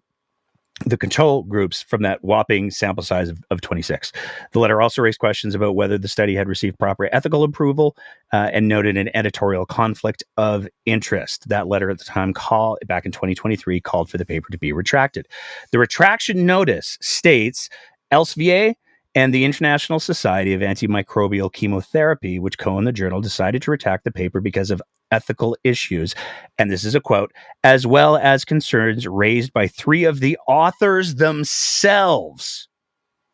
the control groups from that whopping sample size of 26. The letter also raised questions about whether the study had received proper ethical approval and noted an editorial conflict of interest. That letter at the time, back in 2023, called for the paper to be retracted. The retraction notice states Elsevier and the International Society of Antimicrobial Chemotherapy, which co-own the journal, decided to retract the paper because of ethical issues. And this is a quote, as well as concerns raised by 3 of the authors themselves.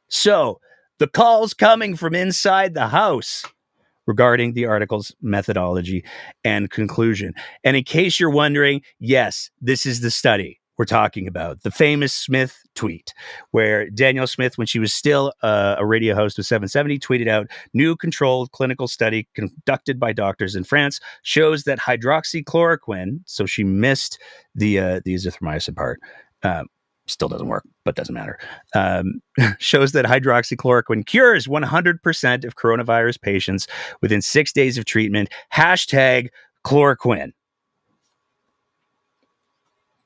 So the call's coming from inside the house regarding the article's methodology and conclusion. And in case you're wondering, yes, this is the study we're talking about, the famous Smith tweet, where Danielle Smith, when she was still a radio host with 770, tweeted out, new controlled clinical study conducted by doctors in France shows that hydroxychloroquine, so she missed the azithromycin part, still doesn't work, but doesn't matter, shows that hydroxychloroquine cures 100% of coronavirus patients within 6 days of treatment. Hashtag chloroquine.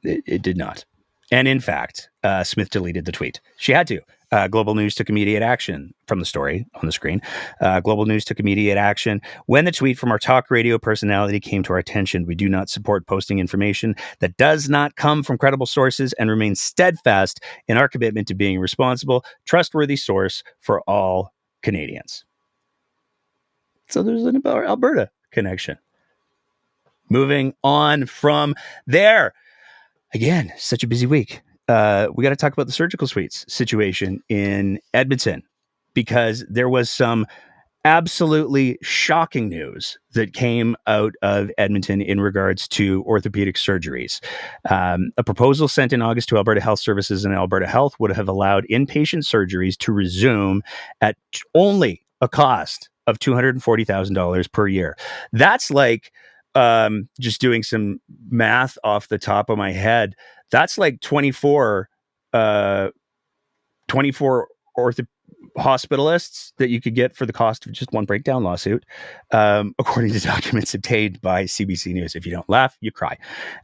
It did not. And in fact, Smith deleted the tweet. She had to. Global News took immediate action from the story on the screen. Global News took immediate action when the tweet from our talk radio personality came to our attention. We do not support posting information that does not come from credible sources and remain steadfast in our commitment to being a responsible, trustworthy source for all Canadians. So there's an Alberta connection. Moving on from there. Again, such a busy week. We got to talk about the surgical suites situation in Edmonton, because there was some absolutely shocking news that came out of Edmonton in regards to orthopedic surgeries. A proposal sent in August to Alberta Health Services and Alberta Health would have allowed inpatient surgeries to resume at only a cost of $240,000 per year. That's like, just doing some math off the top of my head, that's like 24 hospitalists that you could get for the cost of just one breakdown lawsuit, according to documents obtained by CBC News. If you don't laugh, you cry.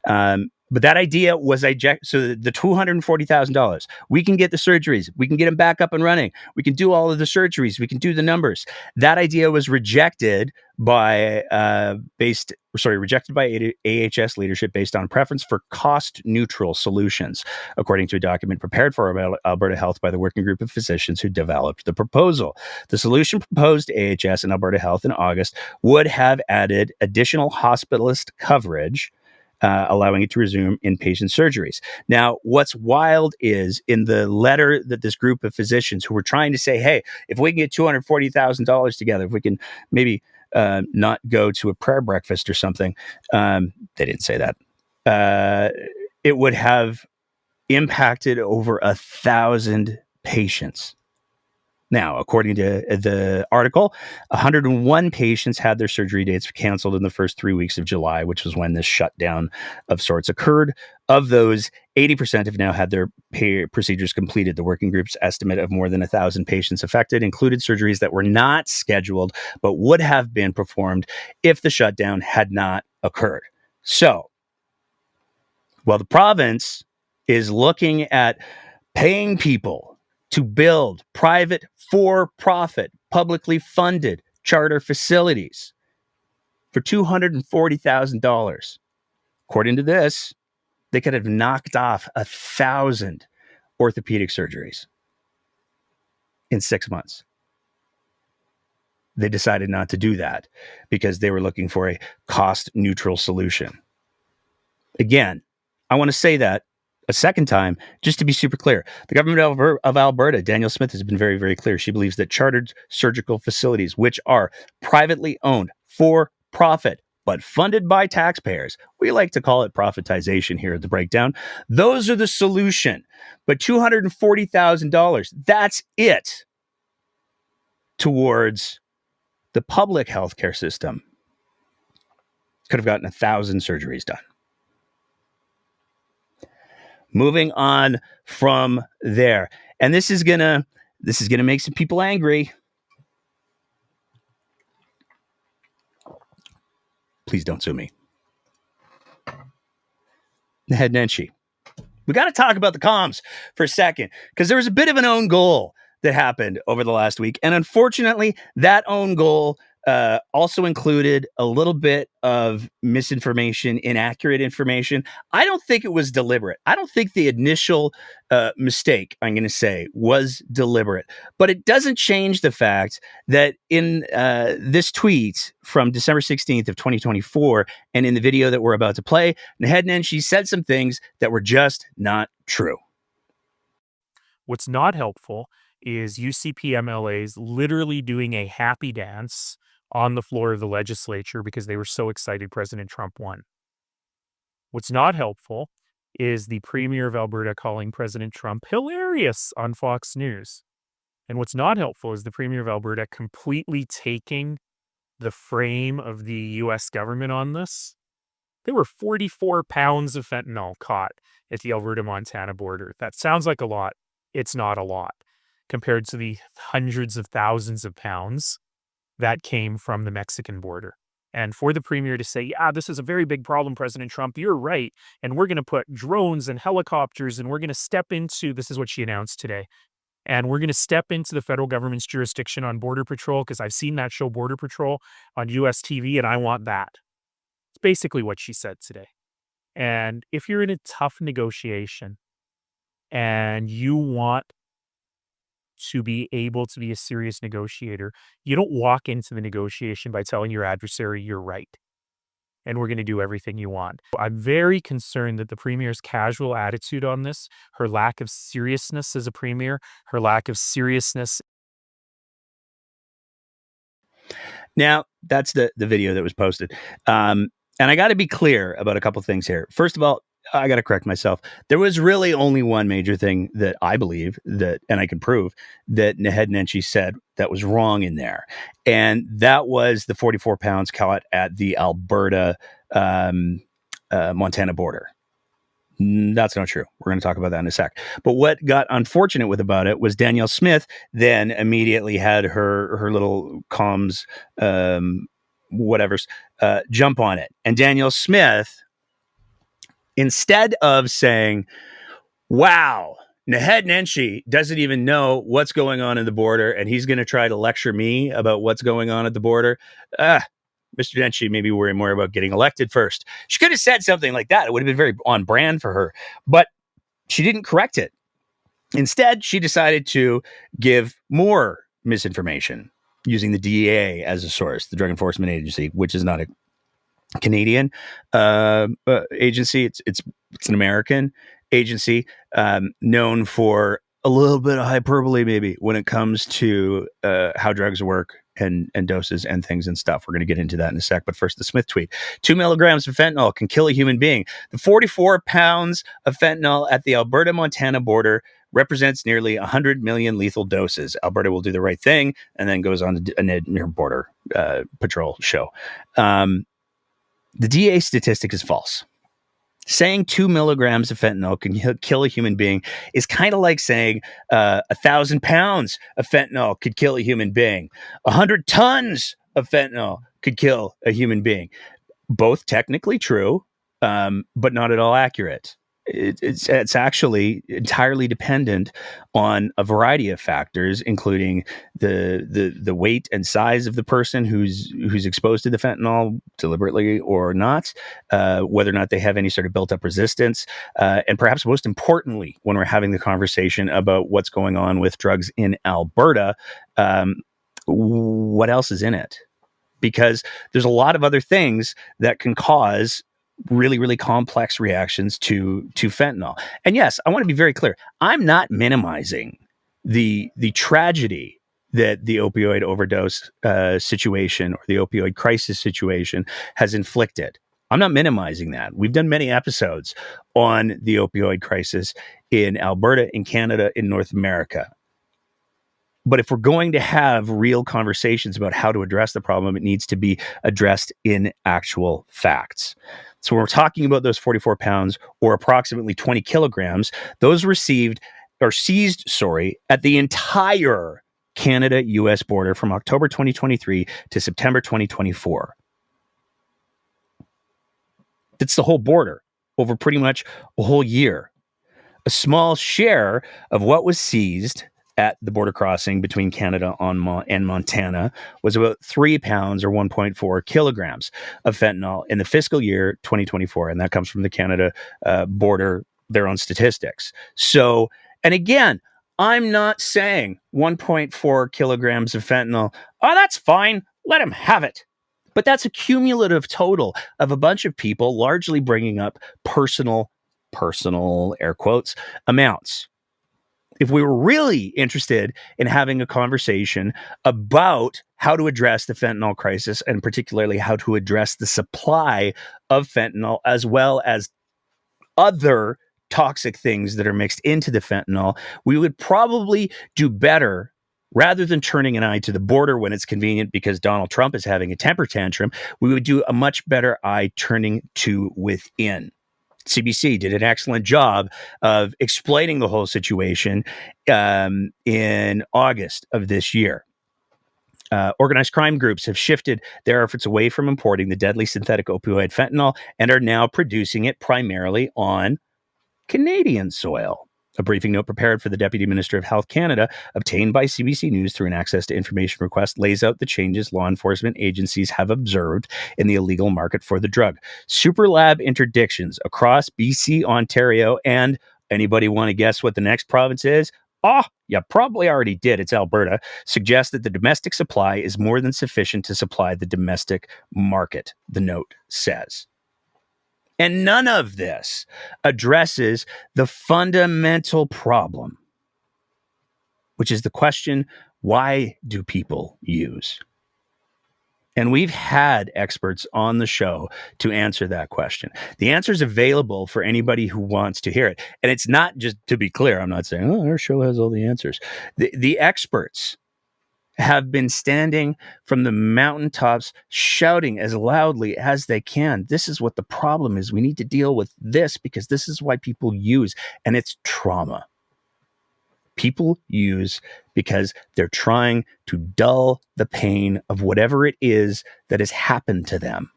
But that idea was so the $240,000, we can get the surgeries, we can get them back up and running, we can do all of the surgeries, we can do the numbers. That idea was rejected by AHS leadership based on preference for cost-neutral solutions, according to a document prepared for Alberta Health by the working group of physicians who developed the proposal. The solution proposed to AHS and Alberta Health in August would have added additional hospitalist coverage, allowing it to resume inpatient surgeries. Now, what's wild is in the letter that this group of physicians who were trying to say, hey, if we can get $240,000 together, if we can maybe not go to a prayer breakfast or something, they didn't say that, it would have impacted over 1,000 patients. Now, according to the article, 101 patients had their surgery dates canceled in the first 3 weeks of July, which was when this shutdown of sorts occurred. Of those, 80% have now had their procedures completed. The working group's estimate of more than 1,000 patients affected included surgeries that were not scheduled but would have been performed if the shutdown had not occurred. So, while the province is looking at paying people to build private, for-profit, publicly funded charter facilities for $240,000. According to this, they could have knocked off 1,000 orthopedic surgeries in 6 months. they decided not to do that because they were looking for a cost-neutral solution. Again, I want to say that a second time, just to be super clear. The government of Alberta, Danielle Smith, has been very, very clear. She believes that chartered surgical facilities, which are privately owned for profit, but funded by taxpayers, we like to call it profitization here at The Breakdown, those are the solution. But $240,000, that's it towards the public healthcare system. Could have gotten 1,000 surgeries done. Moving on from there. And this is gonna make some people angry. Please don't sue me. Head Nenshi. We got to talk about the comms for a second, because there was a bit of an own goal that happened over the last week. And unfortunately, that own goal also included a little bit of misinformation, inaccurate information. I don't think it was deliberate. I don't think the initial mistake, I'm going to say, was deliberate. But it doesn't change the fact that in this tweet from December 16th of 2024, and in the video that we're about to play, Nehednen, she said some things that were just not true. What's not helpful is UCP MLAs literally doing a happy dance on the floor of the legislature because they were so excited President Trump won. What's not helpful is the Premier of Alberta calling President Trump hilarious on Fox News. And what's not helpful is the Premier of Alberta completely taking the frame of the U.S. government on this. There were 44 pounds of fentanyl caught at the Alberta-Montana border. That sounds like a lot. It's not a lot compared to the hundreds of thousands of pounds that came from the Mexican border. And for the Premier to say, yeah, this is a very big problem, President Trump, you're right. And we're going to put drones and helicopters and we're going to step into, this is what she announced today, and we're going to step into the federal government's jurisdiction on Border Patrol because I've seen that show Border Patrol on US TV and I want that. It's basically what she said today. And if you're in a tough negotiation and you want to be able to be a serious negotiator, you don't walk into the negotiation by telling your adversary you're right and we're going to do everything you want. I'm very concerned that the Premier's casual attitude on this, her lack of seriousness as a Premier, her lack of seriousness. Now, that's the video that was posted. And I got to be clear about a couple things here. First of all, I got to correct myself. There was really only one major thing that I believe that, and I can prove that Nehednen said that was wrong in there. And that was the 44 pounds caught at the Alberta Montana border. That's not true. We're going to talk about that in a sec. But what got unfortunate about it was Danielle Smith then immediately had her little comms, jump on it. And Danielle Smith, instead of saying, wow, Nehednen doesn't even know what's going on in the border and he's going to try to lecture me about what's going on at the border. Mr. Nenshi maybe worry more about getting elected first. She could have said something like that. It would have been very on brand for her, but she didn't correct it. Instead, she decided to give more misinformation using the DEA as a source, the Drug Enforcement Agency, which is not a Canadian agency. It's an American agency known for a little bit of hyperbole, maybe, when it comes to how drugs work and doses and things and stuff. We're going to get into that in a sec. But first, the Smith tweet. 2 milligrams of fentanyl can kill a human being. The 44 pounds of fentanyl at the Alberta-Montana border represents nearly 100 million lethal doses. Alberta will do the right thing, and then goes on to a near border patrol show. The DA statistic is false. Saying 2 milligrams of fentanyl can kill a human being is kind of like saying 1,000 pounds of fentanyl could kill a human being. 100 tons of fentanyl could kill a human being. Both technically true, but not at all accurate. It's actually entirely dependent on a variety of factors, including the weight and size of the person who's exposed to the fentanyl, deliberately or not, whether or not they have any sort of built-up resistance, and perhaps most importantly, when we're having the conversation about what's going on with drugs in Alberta, what else is in it? Because there's a lot of other things that can cause really, really complex reactions to fentanyl. And yes, I want to be very clear. I'm not minimizing the tragedy that the opioid overdose situation or the opioid crisis situation has inflicted. I'm not minimizing that. We've done many episodes on the opioid crisis in Alberta, in Canada, in North America. But if we're going to have real conversations about how to address the problem, it needs to be addressed in actual facts. So when we're talking about those 44 pounds or approximately 20 kilograms, those seized, at the entire Canada-US border from October 2023 to September 2024. That's the whole border over pretty much a whole year. A small share of what was seized at the border crossing between Canada and Montana was about 3 pounds or 1.4 kilograms of fentanyl in the fiscal year 2024. And that comes from the Canada border, their own statistics. So, and again, I'm not saying 1.4 kilograms of fentanyl, oh, that's fine, let them have it. But that's a cumulative total of a bunch of people largely bringing up personal air quotes amounts. If we were really interested in having a conversation about how to address the fentanyl crisis and particularly how to address the supply of fentanyl as well as other toxic things that are mixed into the fentanyl, we would probably do better rather than turning an eye to the border when it's convenient because Donald Trump is having a temper tantrum. We would do a much better eye turning to within. CBC did an excellent job of explaining the whole situation in August of this year. Organized crime groups have shifted their efforts away from importing the deadly synthetic opioid fentanyl and are now producing it primarily on Canadian soil. A briefing note prepared for the Deputy Minister of Health Canada, obtained by CBC News through an access to information request, lays out the changes law enforcement agencies have observed in the illegal market for the drug. Superlab interdictions across BC, Ontario, and anybody want to guess what the next province is? Oh, you probably already did. It's Alberta. Suggest that the domestic supply is more than sufficient to supply the domestic market, the note says. And none of this addresses the fundamental problem, which is the question, why do people use? And we've had experts on the show to answer that question. The answer is available for anybody who wants to hear it. And it's not just, to be clear, I'm not saying, oh, our show has all the answers. The experts have been standing from the mountaintops shouting as loudly as they can. This is what the problem is. We need to deal with this because this is why people use, and it's trauma. People use because they're trying to dull the pain of whatever it is that has happened to them.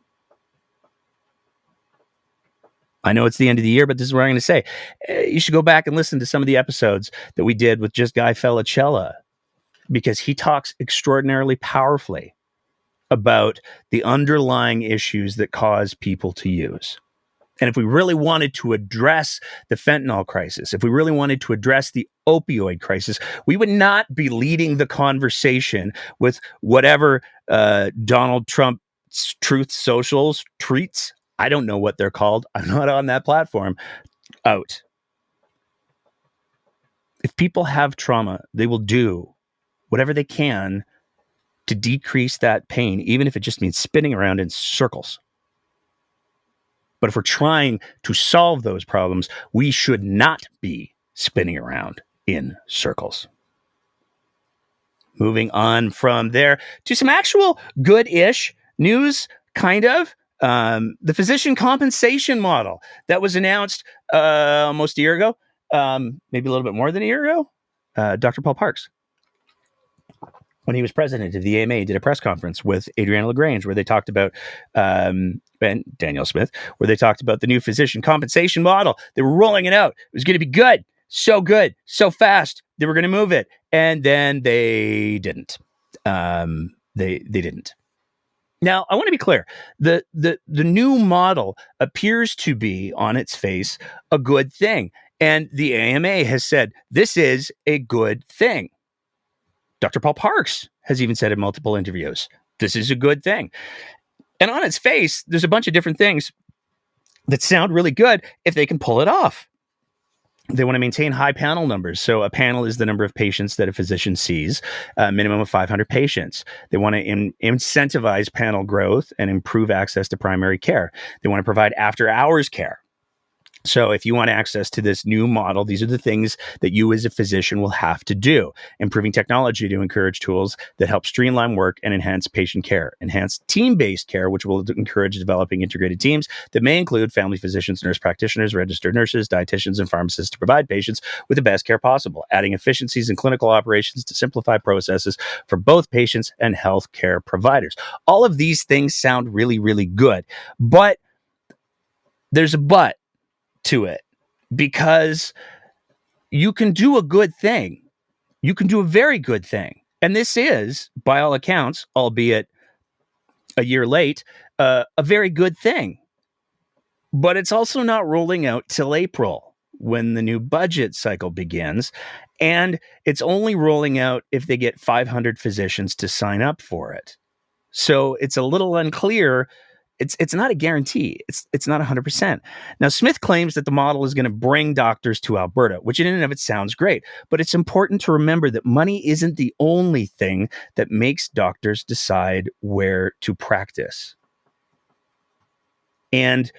I know it's the end of the year, but this is what I'm going to say. You should go back and listen to some of the episodes that we did with just Guy Felicella, because he talks extraordinarily powerfully about the underlying issues that cause people to use. And if we really wanted to address the fentanyl crisis, if we really wanted to address the opioid crisis, we would not be leading the conversation with whatever Donald Trump Truth Socials treats. I don't know what they're called. I'm not on that platform. Out. If people have trauma, they will do whatever they can to decrease that pain, even if it just means spinning around in circles. But if we're trying to solve those problems, we should not be spinning around in circles. Moving on from there to some actual good-ish news, kind of. The physician compensation model that was announced almost a year ago, maybe a little bit more than a year ago. Dr. Paul Parks, when he was president of the AMA, did a press conference with Adriana LaGrange where they talked about, and Daniel Smith, where they talked about the new physician compensation model. They were rolling it out. It was going to be good, so fast. They were going to move it. And then they didn't. They didn't. Now, I want to be clear. The new model appears to be, on its face, a good thing. And the AMA has said, this is a good thing. Dr. Paul Parks has even said in multiple interviews, this is a good thing. And on its face, there's a bunch of different things that sound really good if they can pull it off. They want to maintain high panel numbers. So a panel is the number of patients that a physician sees, a minimum of 500 patients. They want to incentivize panel growth and improve access to primary care. They want to provide after-hours care. So if you want access to this new model, these are the things that you as a physician will have to do. Improving technology to encourage tools that help streamline work and enhance patient care. Enhance team-based care, which will encourage developing integrated teams that may include family physicians, nurse practitioners, registered nurses, dietitians, and pharmacists to provide patients with the best care possible. Adding efficiencies in clinical operations to simplify processes for both patients and healthcare providers. All of these things sound really, really good, but there's a but to it, because you can do a good thing. You can do a very good thing. And this is, by all accounts, albeit a year late, a very good thing. But it's also not rolling out till April, when the new budget cycle begins. And it's only rolling out if they get 500 physicians to sign up for it. So it's a little unclear. It's not a guarantee. It's not 100%. Now, Smith claims that the model is going to bring doctors to Alberta, which in and of it sounds great. But it's important to remember that money isn't the only thing that makes doctors decide where to practice. And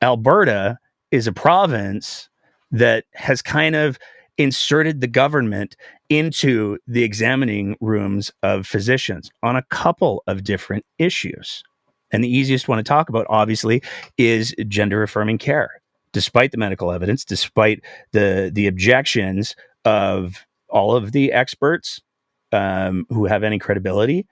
Alberta is a province that has kind of inserted the government into the examining rooms of physicians on a couple of different issues. And the easiest one to talk about, obviously, is gender-affirming care. Despite the medical evidence, despite the objections of all of the experts who have any credibility,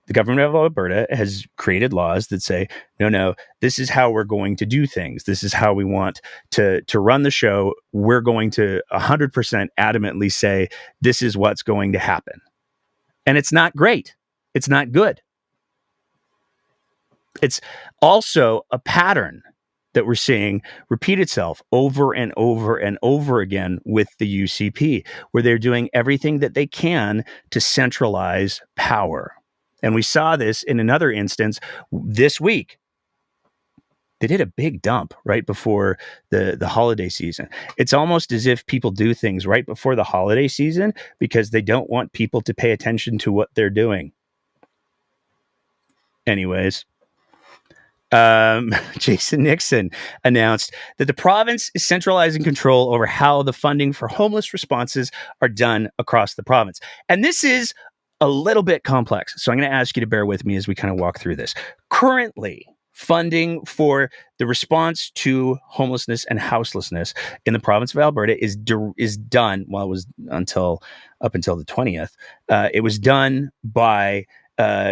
the government of Alberta has created laws that say, no, this is how we're going to do things. This is how we want to run the show. We're going to 100% adamantly say, this is what's going to happen. And it's not great. It's not good. It's also a pattern that we're seeing repeat itself over and over and over again with the UCP, where they're doing everything that they can to centralize power. And we saw this in another instance this week. They did a big dump right before the holiday season. It's almost as if people do things right before the holiday season because they don't want people to pay attention to what they're doing. Anyways. Jason Nixon announced that the province is centralizing control over how the funding for homeless responses are done across the province. And this is a little bit complex. So I'm going to ask you to bear with me as we kind of walk through this. Currently, funding for the response to homelessness and houselessness in the province of Alberta is done, well, it was up until the 20th. It was done by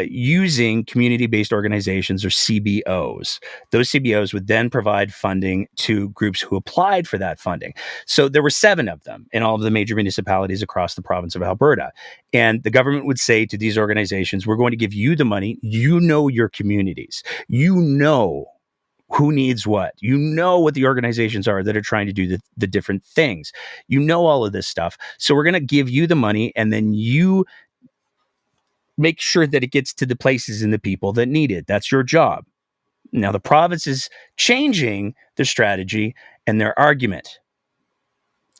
using community-based organizations, or CBOs. Those CBOs would then provide funding to groups who applied for that funding. So there were 7 of them in all of the major municipalities across the province of Alberta. And the government would say to these organizations, we're going to give you the money. You know your communities. You know who needs what. You know what the organizations are that are trying to do the different things. You know all of this stuff. So we're going to give you the money, and then you make sure that it gets to the places and the people that need it. That's your job. Now, the province is changing their strategy and their argument.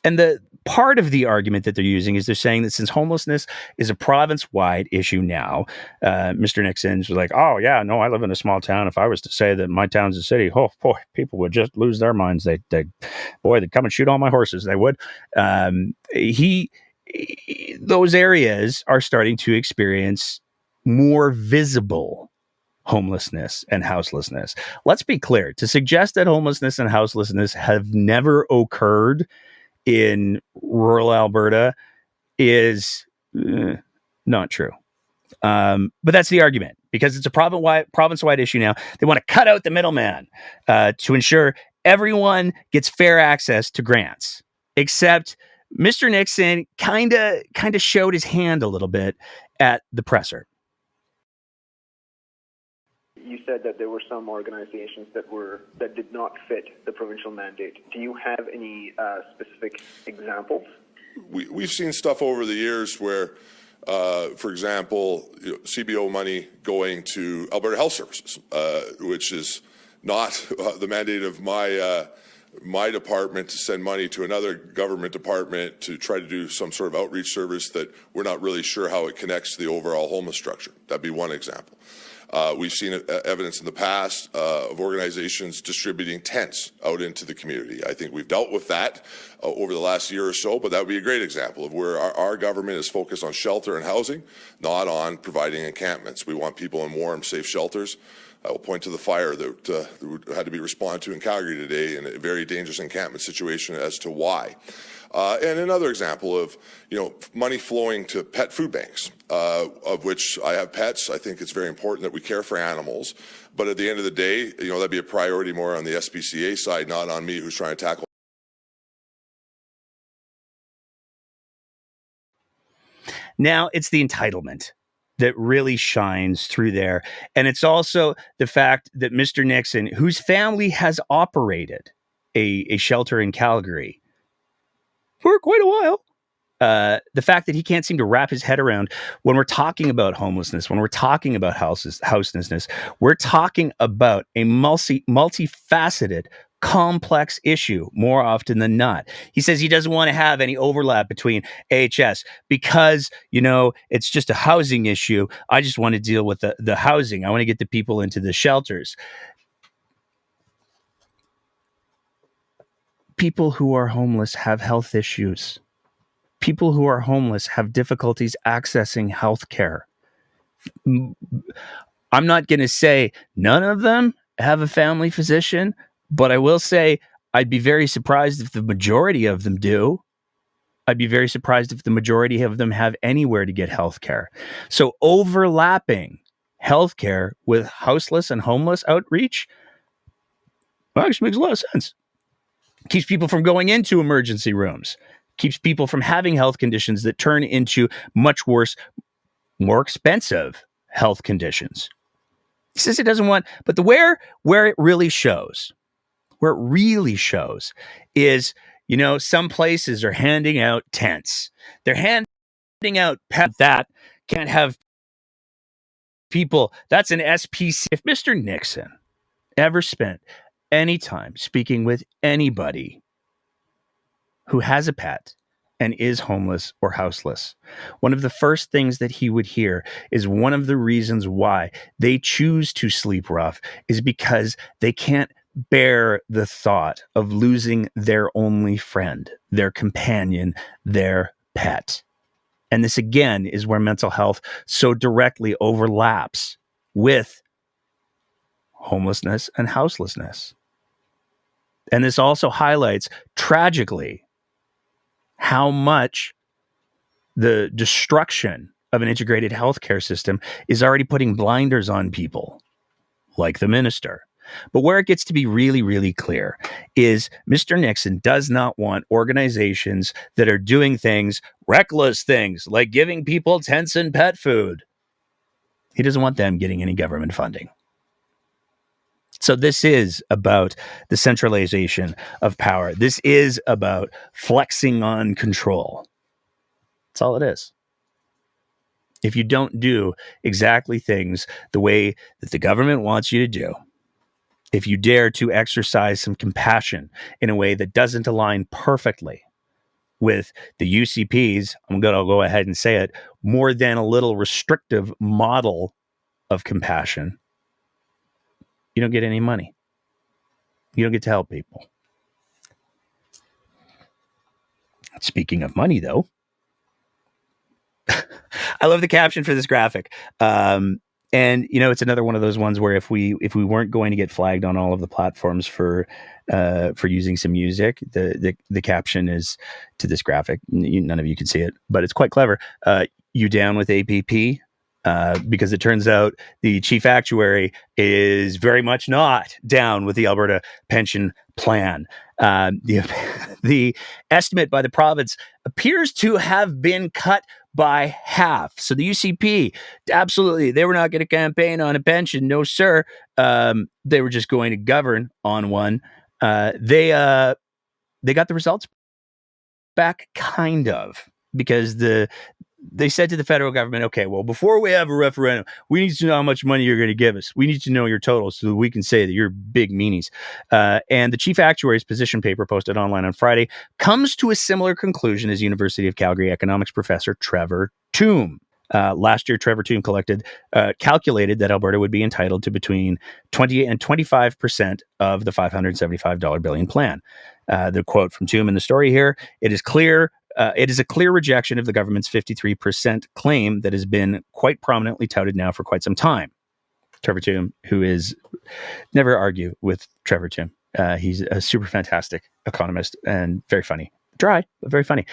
And the part of the argument that they're using is they're saying that since homelessness is a province-wide issue now, Mr. Nixon's was like, oh, yeah, no, I live in a small town. If I was to say that my town's a city, oh, boy, people would just lose their minds. They'd come and shoot all my horses. They would. Those areas are starting to experience more visible homelessness and houselessness. Let's be clear. To suggest that homelessness and houselessness have never occurred in rural Alberta is not true. But that's the argument, because it's a province-wide issue now. They want to cut out the middleman to ensure everyone gets fair access to grants, except Mr. Nixon kind of showed his hand a little bit at the presser. You said that there were some organizations that did not fit the provincial mandate. Do you have any specific examples? We've seen stuff over the years where For example, CBO money going to Alberta Health Services, which is not the mandate of my department to send money to another government department to try to do some sort of outreach service that we're not really sure how it connects to the overall homeless structure. That'd be one example. We've seen evidence in the past of organizations distributing tents out into the community. I think we've dealt with that over the last year or so, but that would be a great example of where our government is focused on shelter and housing, not on providing encampments. We want people in warm, safe shelters. I will point to the fire that had to be responded to in Calgary today in a very dangerous encampment situation as to why. And another example of, money flowing to pet food banks, of which I have pets. I think it's very important that we care for animals. But at the end of the day, that'd be a priority more on the SPCA side, not on me, who's trying to tackle. Now it's the entitlement that really shines through there. And it's also the fact that Mr. Nixon, whose family has operated a shelter in Calgary for quite a while, the fact that he can't seem to wrap his head around when we're talking about homelessness, when we're talking about houselessness, we're talking about a multifaceted, complex issue more often than not. He says he doesn't want to have any overlap between AHS because, it's just a housing issue. I just want to deal with the housing. I want to get the people into the shelters. People who are homeless have health issues. People who are homeless have difficulties accessing health care. I'm not going to say none of them have a family physician, but I will say I'd be very surprised if the majority of them do. I'd be very surprised if the majority of them have anywhere to get health care. So overlapping health care with houseless and homeless outreach actually makes a lot of sense. Keeps people from going into emergency rooms. Keeps people from having health conditions that turn into much worse, more expensive health conditions. He says he doesn't want, but where it really shows, is, some places are handing out tents. They're handing out pets that can't have people. That's an SPC. If Mr. Nixon ever spent any time speaking with anybody who has a pet and is homeless or houseless, one of the first things that he would hear is one of the reasons why they choose to sleep rough is because they can't bear the thought of losing their only friend, their companion, their pet. And this, again, is where mental health so directly overlaps with homelessness and houselessness. And this also highlights, tragically, how much the destruction of an integrated healthcare system is already putting blinders on people, like the minister. But where it gets to be really, really clear is Mr. Nixon does not want organizations that are doing reckless things, like giving people tents and pet food. He doesn't want them getting any government funding. So this is about the centralization of power. This is about flexing on control. That's all it is. If you don't do exactly things the way that the government wants you to do, if you dare to exercise some compassion in a way that doesn't align perfectly with the UCP's, I'm going to go ahead and say it, more than a little restrictive model of compassion, you don't get any money. You don't get to help people. Speaking of money, though, I love the caption for this graphic. And it's another one of those ones where if we weren't going to get flagged on all of the platforms for using some music, the caption is to this graphic. None of you can see it, but it's quite clever. You down with APP? Because it turns out the chief actuary is very much not down with the Alberta Pension Plan. The estimate by the province appears to have been cut by half. So the UCP, absolutely, they were not going to campaign on a pension. No, sir. They were just going to govern on one. They got the results back, kind of, because the they said to the federal government, okay, well, before we have a referendum, we need to know how much money you're going to give us. We need to know your total so that we can say that you're big meanies. And the chief actuary's position paper posted online on Friday comes to a similar conclusion as University of Calgary economics professor Trevor Toome. Last year, Trevor Toome calculated that Alberta would be entitled to between 20 and 25% of the $575 billion plan. The quote from Toome in the story here, it is a clear rejection of the government's 53% claim that has been quite prominently touted now for quite some time. Trevor Toome, who is never argue with Trevor Toome. He's a super fantastic economist and very funny. Dry, but very funny.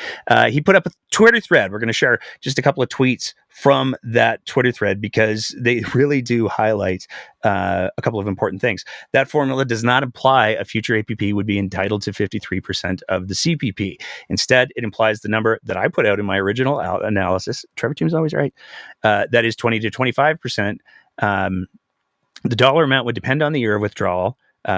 He put up a Twitter thread. We're going to share just a couple of tweets from that Twitter thread because they really do highlight a couple of important things. That formula does not imply a future APP would be entitled to 53% of the CPP. Instead, it implies the number that I put out in my original analysis. Trevor Toome's always right. That is 20 to 25%. The dollar amount would depend on the year of withdrawal.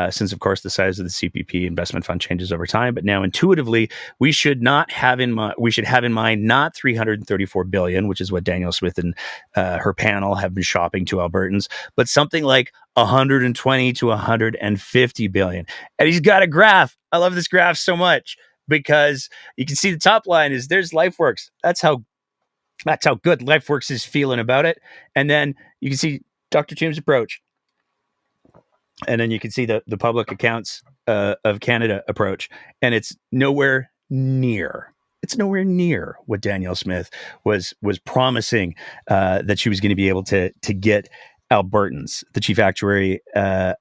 Since, of course, the size of the CPP investment fund changes over time. But now, intuitively, we should have in mind not $334 billion, which is what Danielle Smith and her panel have been shopping to Albertans, but something like $120 to $150 billion. And he's got a graph. I love this graph so much because you can see the top line is there's LifeWorks. That's how good LifeWorks is feeling about it. And then you can see Dr. Toome's approach. And then you can see the public accounts of Canada approach, and it's nowhere near what Danielle Smith was promising that she was going to be able to get Albertans. The chief actuary, Azia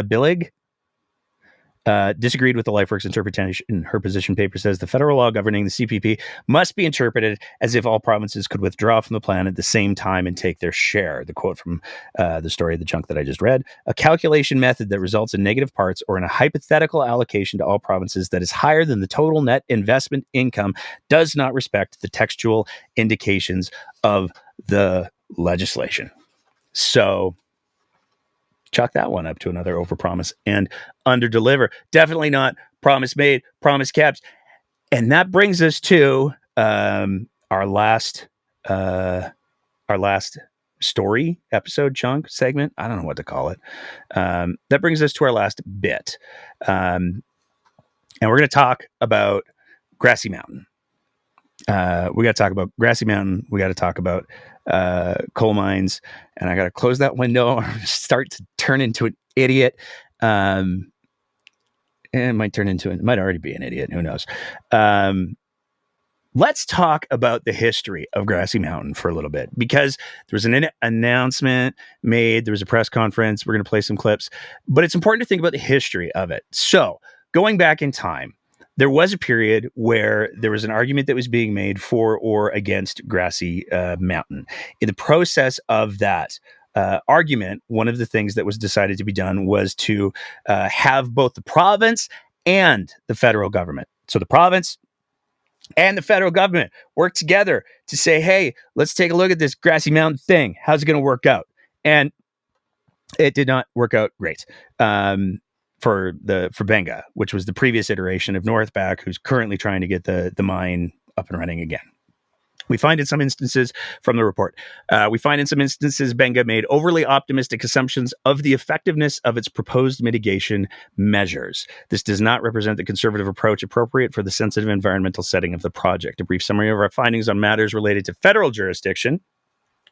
Billig, disagreed with the LifeWorks interpretation. Her position paper says the federal law governing the CPP must be interpreted as if all provinces could withdraw from the plan at the same time and take their share. The quote from the story of the chunk that I just read, a calculation method that results in negative parts or in a hypothetical allocation to all provinces that is higher than the total net investment income does not respect the textual indications of the legislation. So chalk that one up to another overpromise and underdeliver. Definitely not promise made, promise kept. And that brings us to our last story episode chunk segment. I don't know what to call it. That brings us to our last bit. And we're going to talk about Grassy Mountain. We got to talk about Grassy Mountain. We got to talk about coal mines, and I got to close that window or start to turn into an idiot. And it might already be an idiot. Who knows? Let's talk about the history of Grassy Mountain for a little bit, because there was an announcement made. There was a press conference. We're going to play some clips, but it's important to think about the history of it. So going back in time, there was a period where there was an argument that was being made for or against Grassy Mountain. In the process of that argument, one of the things that was decided to be done was to have both the province and the federal government. So the province and the federal government work together to say, hey, let's take a look at this Grassy Mountain thing. How's it going to work out? And it did not work out great. For Benga, which was the previous iteration of Northback, who's currently trying to get the mine up and running again. We find in some instances from the report, Benga made overly optimistic assumptions of the effectiveness of its proposed mitigation measures. This does not represent the conservative approach appropriate for the sensitive environmental setting of the project. A brief summary of our findings on matters related to federal jurisdiction.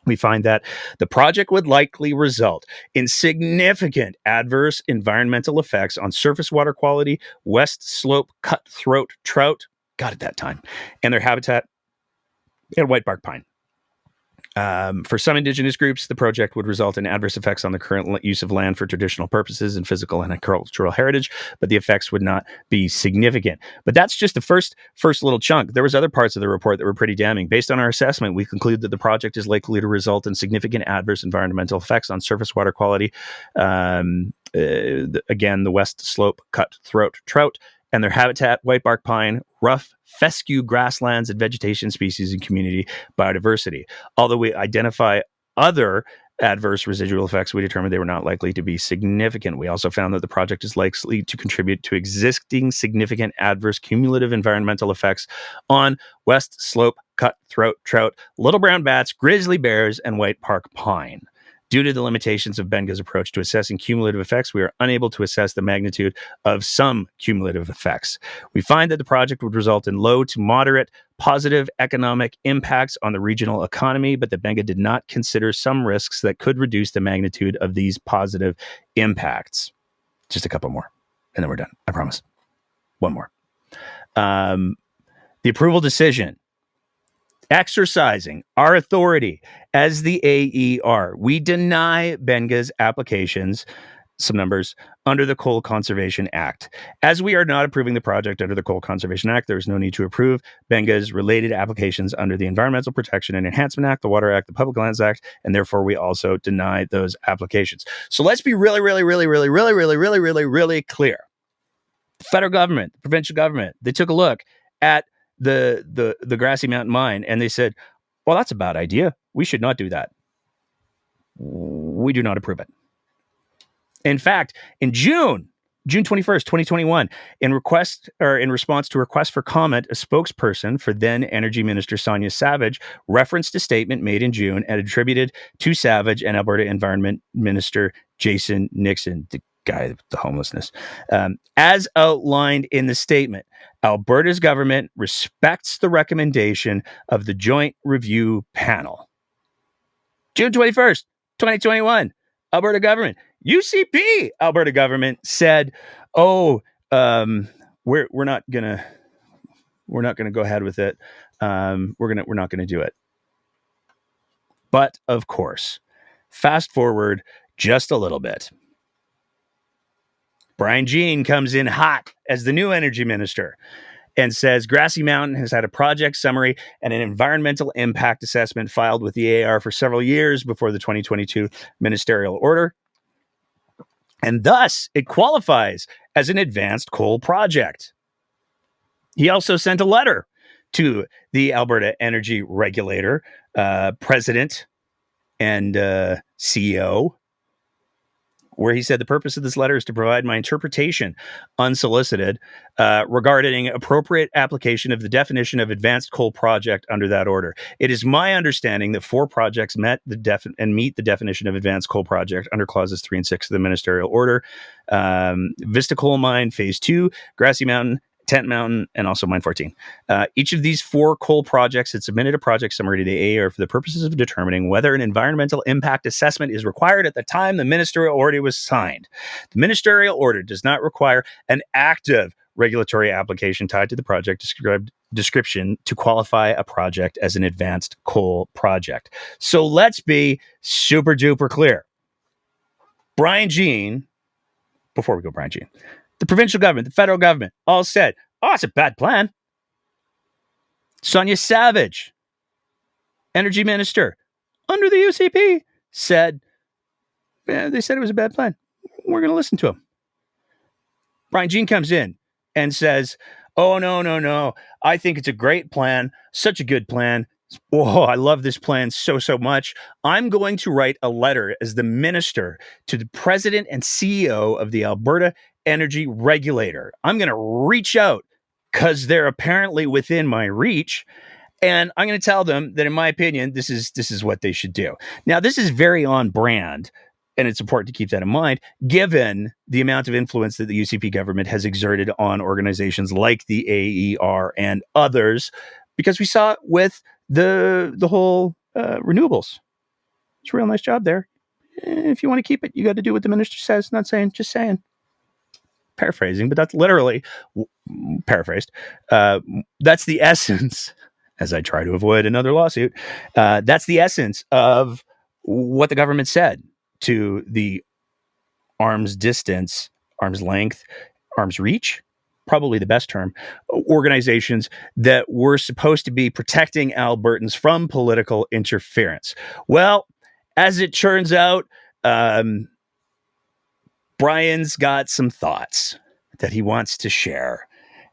We find that the project would likely result in significant adverse environmental effects on surface water quality, West Slope cutthroat trout, got it that time, and their habitat, and whitebark pine. For some Indigenous groups, the project would result in adverse effects on the current use of land for traditional purposes and physical and cultural heritage, but the effects would not be significant. But that's just the first little chunk. There was other parts of the report that were pretty damning. Based on our assessment, we conclude that the project is likely to result in significant adverse environmental effects on surface water quality. Again, the West Slope cutthroat trout and their habitat, whitebark pine, rough fescue grasslands and vegetation species and community biodiversity. Although we identify other adverse residual effects, we determined they were not likely to be significant. We also found that the project is likely to contribute to existing significant adverse cumulative environmental effects on West Slope cutthroat trout, little brown bats, grizzly bears, and white park pine. Due to the limitations of Benga's approach to assessing cumulative effects, we are unable to assess the magnitude of some cumulative effects. We find that the project would result in low to moderate positive economic impacts on the regional economy, but that Benga did not consider some risks that could reduce the magnitude of these positive impacts. Just a couple more, and then we're done. I promise. One more. The approval decision. Exercising our authority as the AER, we deny Benga's applications, some numbers, under the Coal Conservation Act. As we are not approving the project under the Coal Conservation Act, there is no need to approve Benga's related applications under the Environmental Protection and Enhancement Act, the Water Act, the Public Lands Act, and therefore we also deny those applications. So let's be really clear. The federal government, the provincial government, they took a look at the Grassy Mountain Mine, and they said, well, that's a bad idea. We should not do that. We do not approve it. In fact, in June 21st, 2021, in response to request for comment, a spokesperson for then Energy Minister Sonia Savage referenced a statement made in June and attributed to Savage and Alberta Environment Minister Jason Nixon, the guy with the homelessness. As outlined in the statement, Alberta's government respects the recommendation of the Joint Review Panel. June 21st, 2021, Alberta government, UCP Alberta government said, we're not gonna go ahead with it. We're not gonna do it. But of course, fast forward just a little bit. Brian Jean comes in hot as the new energy minister and says Grassy Mountain has had a project summary and an environmental impact assessment filed with the AR for several years before the 2022 ministerial order. And thus, it qualifies as an advanced coal project. He also sent a letter to the Alberta Energy Regulator, president and CEO, where he said the purpose of this letter is to provide my interpretation, unsolicited, regarding appropriate application of the definition of advanced coal project under that order. It is my understanding that 4 projects meet the definition of advanced coal project under clauses 3 and 6 of the ministerial order. Vista Coal Mine, Phase 2, Grassy Mountain, Tent Mountain, and also Mine 14. Each of these 4 coal projects had submitted a project summary to the AER for the purposes of determining whether an environmental impact assessment is required at the time the ministerial order was signed. The ministerial order does not require an active regulatory application tied to the project description to qualify a project as an advanced coal project. So let's be super duper clear. Brian Jean, before we go Brian Jean, the provincial government, the federal government, all said, it's a bad plan. Sonia Savage, energy minister, under the UCP, said, they said it was a bad plan. We're going to listen to him. Brian Jean comes in and says, no. I think it's a great plan. Such a good plan. Oh, I love this plan so much. I'm going to write a letter as the minister to the president and CEO of the Alberta Energy Regulator. I'm going to reach out because they're apparently within my reach. And I'm going to tell them that, in my opinion, this is what they should do. Now, this is very on brand, and it's important to keep that in mind, given the amount of influence that the UCP government has exerted on organizations like the AER and others, because we saw it with the whole renewables. It's a real nice job there. If you want to keep it, you got to do what the minister says. Not saying, just saying. Paraphrasing, but that's literally paraphrased. That's the essence, as I try to avoid another lawsuit. That's the essence of what the government said to the arm's distance, arm's length, arm's reach, probably the best term, organizations that were supposed to be protecting Albertans from political interference. Well, as it turns out, Brian's got some thoughts that he wants to share.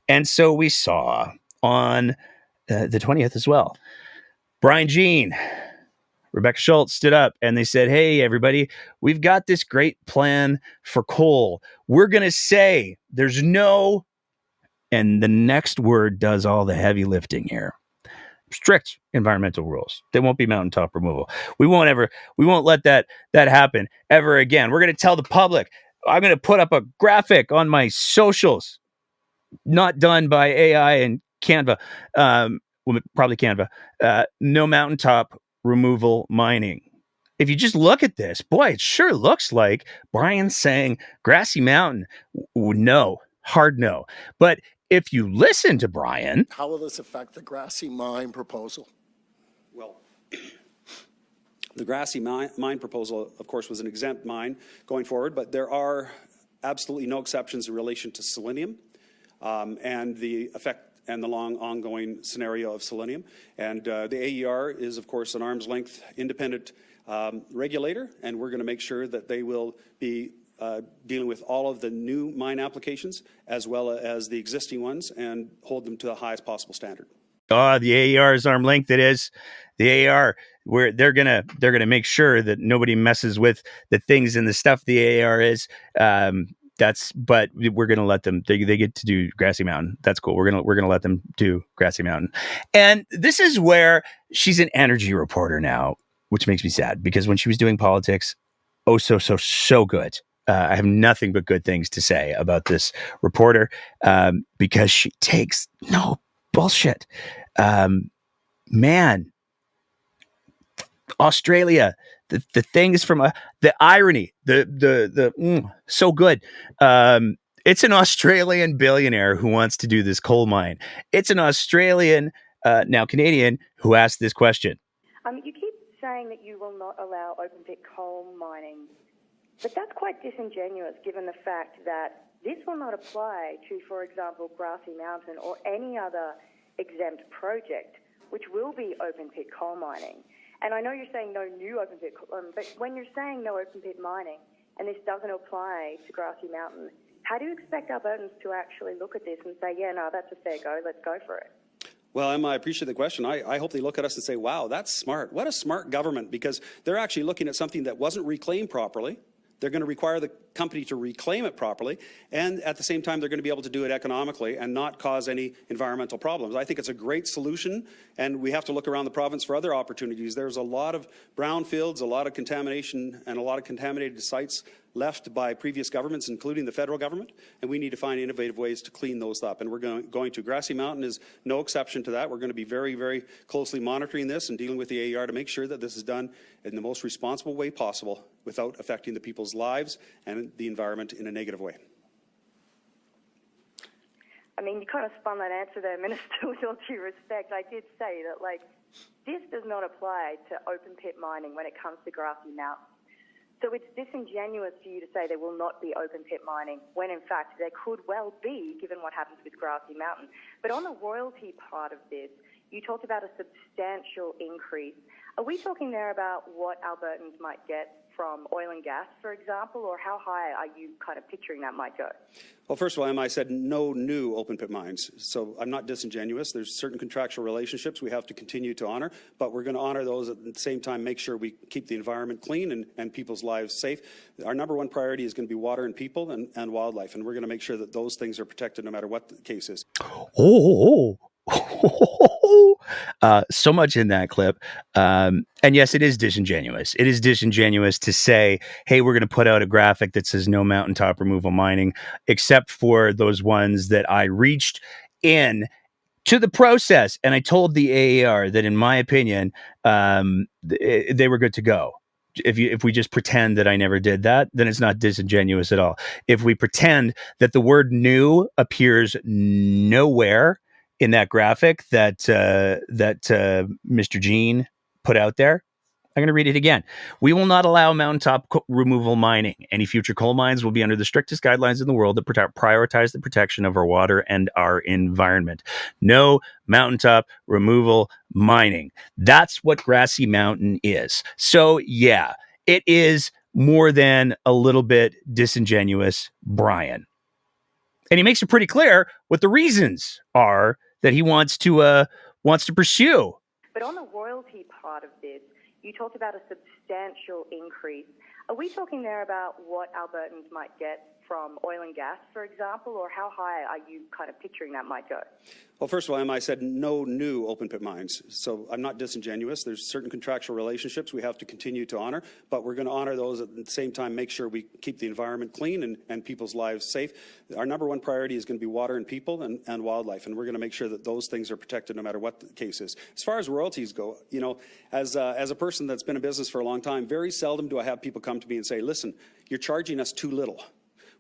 And so we saw on the 20th as well, Brian Jean Rebecca Schultz stood up and they said, hey, everybody, we've got this great plan for coal. We're going to say there's no, and the next word does all the heavy lifting here. Strict environmental rules. They won't be mountaintop removal. We won't let that happen ever again. We're going to tell the public. I'm going to put up a graphic on my socials, not done by AI and Canva. Well, probably Canva. No mountaintop removal mining. If you just look at this, boy, it sure looks like Brian's saying Grassy Mountain. No, hard no. But if you listen to Brian, how will this affect the Grassy Mine proposal? Well, the Grassy mine proposal, of course, was an exempt mine going forward, but there are absolutely no exceptions in relation to selenium and the effect and the long ongoing scenario of selenium. And the AER is, of course, an arm's length independent regulator, and we're going to make sure that they will be dealing with all of the new mine applications as well as the existing ones and hold them to the highest possible standard. The AER is arm length. It is the AER where they're gonna make sure that nobody messes with the things and the stuff the AER is. But we're gonna let them. They get to do Grassy Mountain. That's cool. We're gonna let them do Grassy Mountain. And this is where she's an energy reporter now, which makes me sad because when she was doing politics, so good. I have nothing but good things to say about this reporter because she takes no bullshit. Man, Australia, the things from the irony, so good. It's an Australian billionaire who wants to do this coal mine. It's an Australian, now Canadian, who asked this question. You keep saying that you will not allow open pit coal mining, but that's quite disingenuous given the fact that this will not apply to, for example, Grassy Mountain or any other exempt project, which will be open pit coal mining. And I know you're saying no new open pit, but when you're saying no open pit mining, and this doesn't apply to Grassy Mountain, how do you expect Albertans to actually look at this and say, yeah, no, that's a fair go, let's go for it? Well, Emma, I appreciate the question. I hope they look at us and say, wow, that's smart. What a smart government, because they're actually looking at something that wasn't reclaimed properly. They're going to require the company to reclaim it properly, and at the same time, they're going to be able to do it economically and not cause any environmental problems. I think it's a great solution, and we have to look around the province for other opportunities. There's a lot of brownfields, a lot of contamination, and a lot of contaminated sites left by previous governments, including the federal government, and we need to find innovative ways to clean those up. And we're going to. Grassy Mountain is no exception to that. We're going to be very, very closely monitoring this and dealing with the AER to make sure that this is done in the most responsible way possible without affecting the people's lives and the environment in a negative way. I mean, you kind of spun that answer there, Minister, with all due respect. I did say that, this does not apply to open pit mining when it comes to Grassy Mountain. So it's disingenuous for you to say there will not be open pit mining when, in fact, there could well be, given what happens with Grassy Mountain. But on the royalty part of this, you talked about a substantial increase. Are we talking there about what Albertans might get from oil and gas, for example, or how high are you kind of picturing that might go? Well, first of all, Emma, I said no new open pit mines. So I'm not disingenuous. There's certain contractual relationships we have to continue to honor, but we're going to honor those at the same time, make sure we keep the environment clean and people's lives safe. Our number one priority is going to be water and people and wildlife, and we're going to make sure that those things are protected no matter what the case is. So much in that clip. And yes, it is disingenuous. It is disingenuous to say, hey, we're going to put out a graphic that says no mountaintop removal mining, except for those ones that I reached in to the process. And I told the AER that, in my opinion, they were good to go. If we just pretend that I never did that, then it's not disingenuous at all. If we pretend that the word new appears nowhere in that graphic that Mr. Jean put out there, I'm going to read it again. We will not allow mountaintop removal mining. Any future coal mines will be under the strictest guidelines in the world that prioritize the protection of our water and our environment. No mountaintop removal mining. That's what Grassy Mountain is. So yeah, it is more than a little bit disingenuous, Brian. And he makes it pretty clear what the reasons are that he wants to pursue. But on the royalty part of this, you talked about a substantial increase. Are we talking there about what Albertans might get from oil and gas, for example, or how high are you kind of picturing that might go? Well, first of all, I said no new open pit mines. So I'm not disingenuous. There's certain contractual relationships we have to continue to honor, but we're going to honor those at the same time, make sure we keep the environment clean and people's lives safe. Our number one priority is going to be water and people and wildlife, and we're going to make sure that those things are protected no matter what the case is. As far as royalties go, you know, as a person that's been in business for a long time, very seldom do I have people come to me and say, listen, you're charging us too little.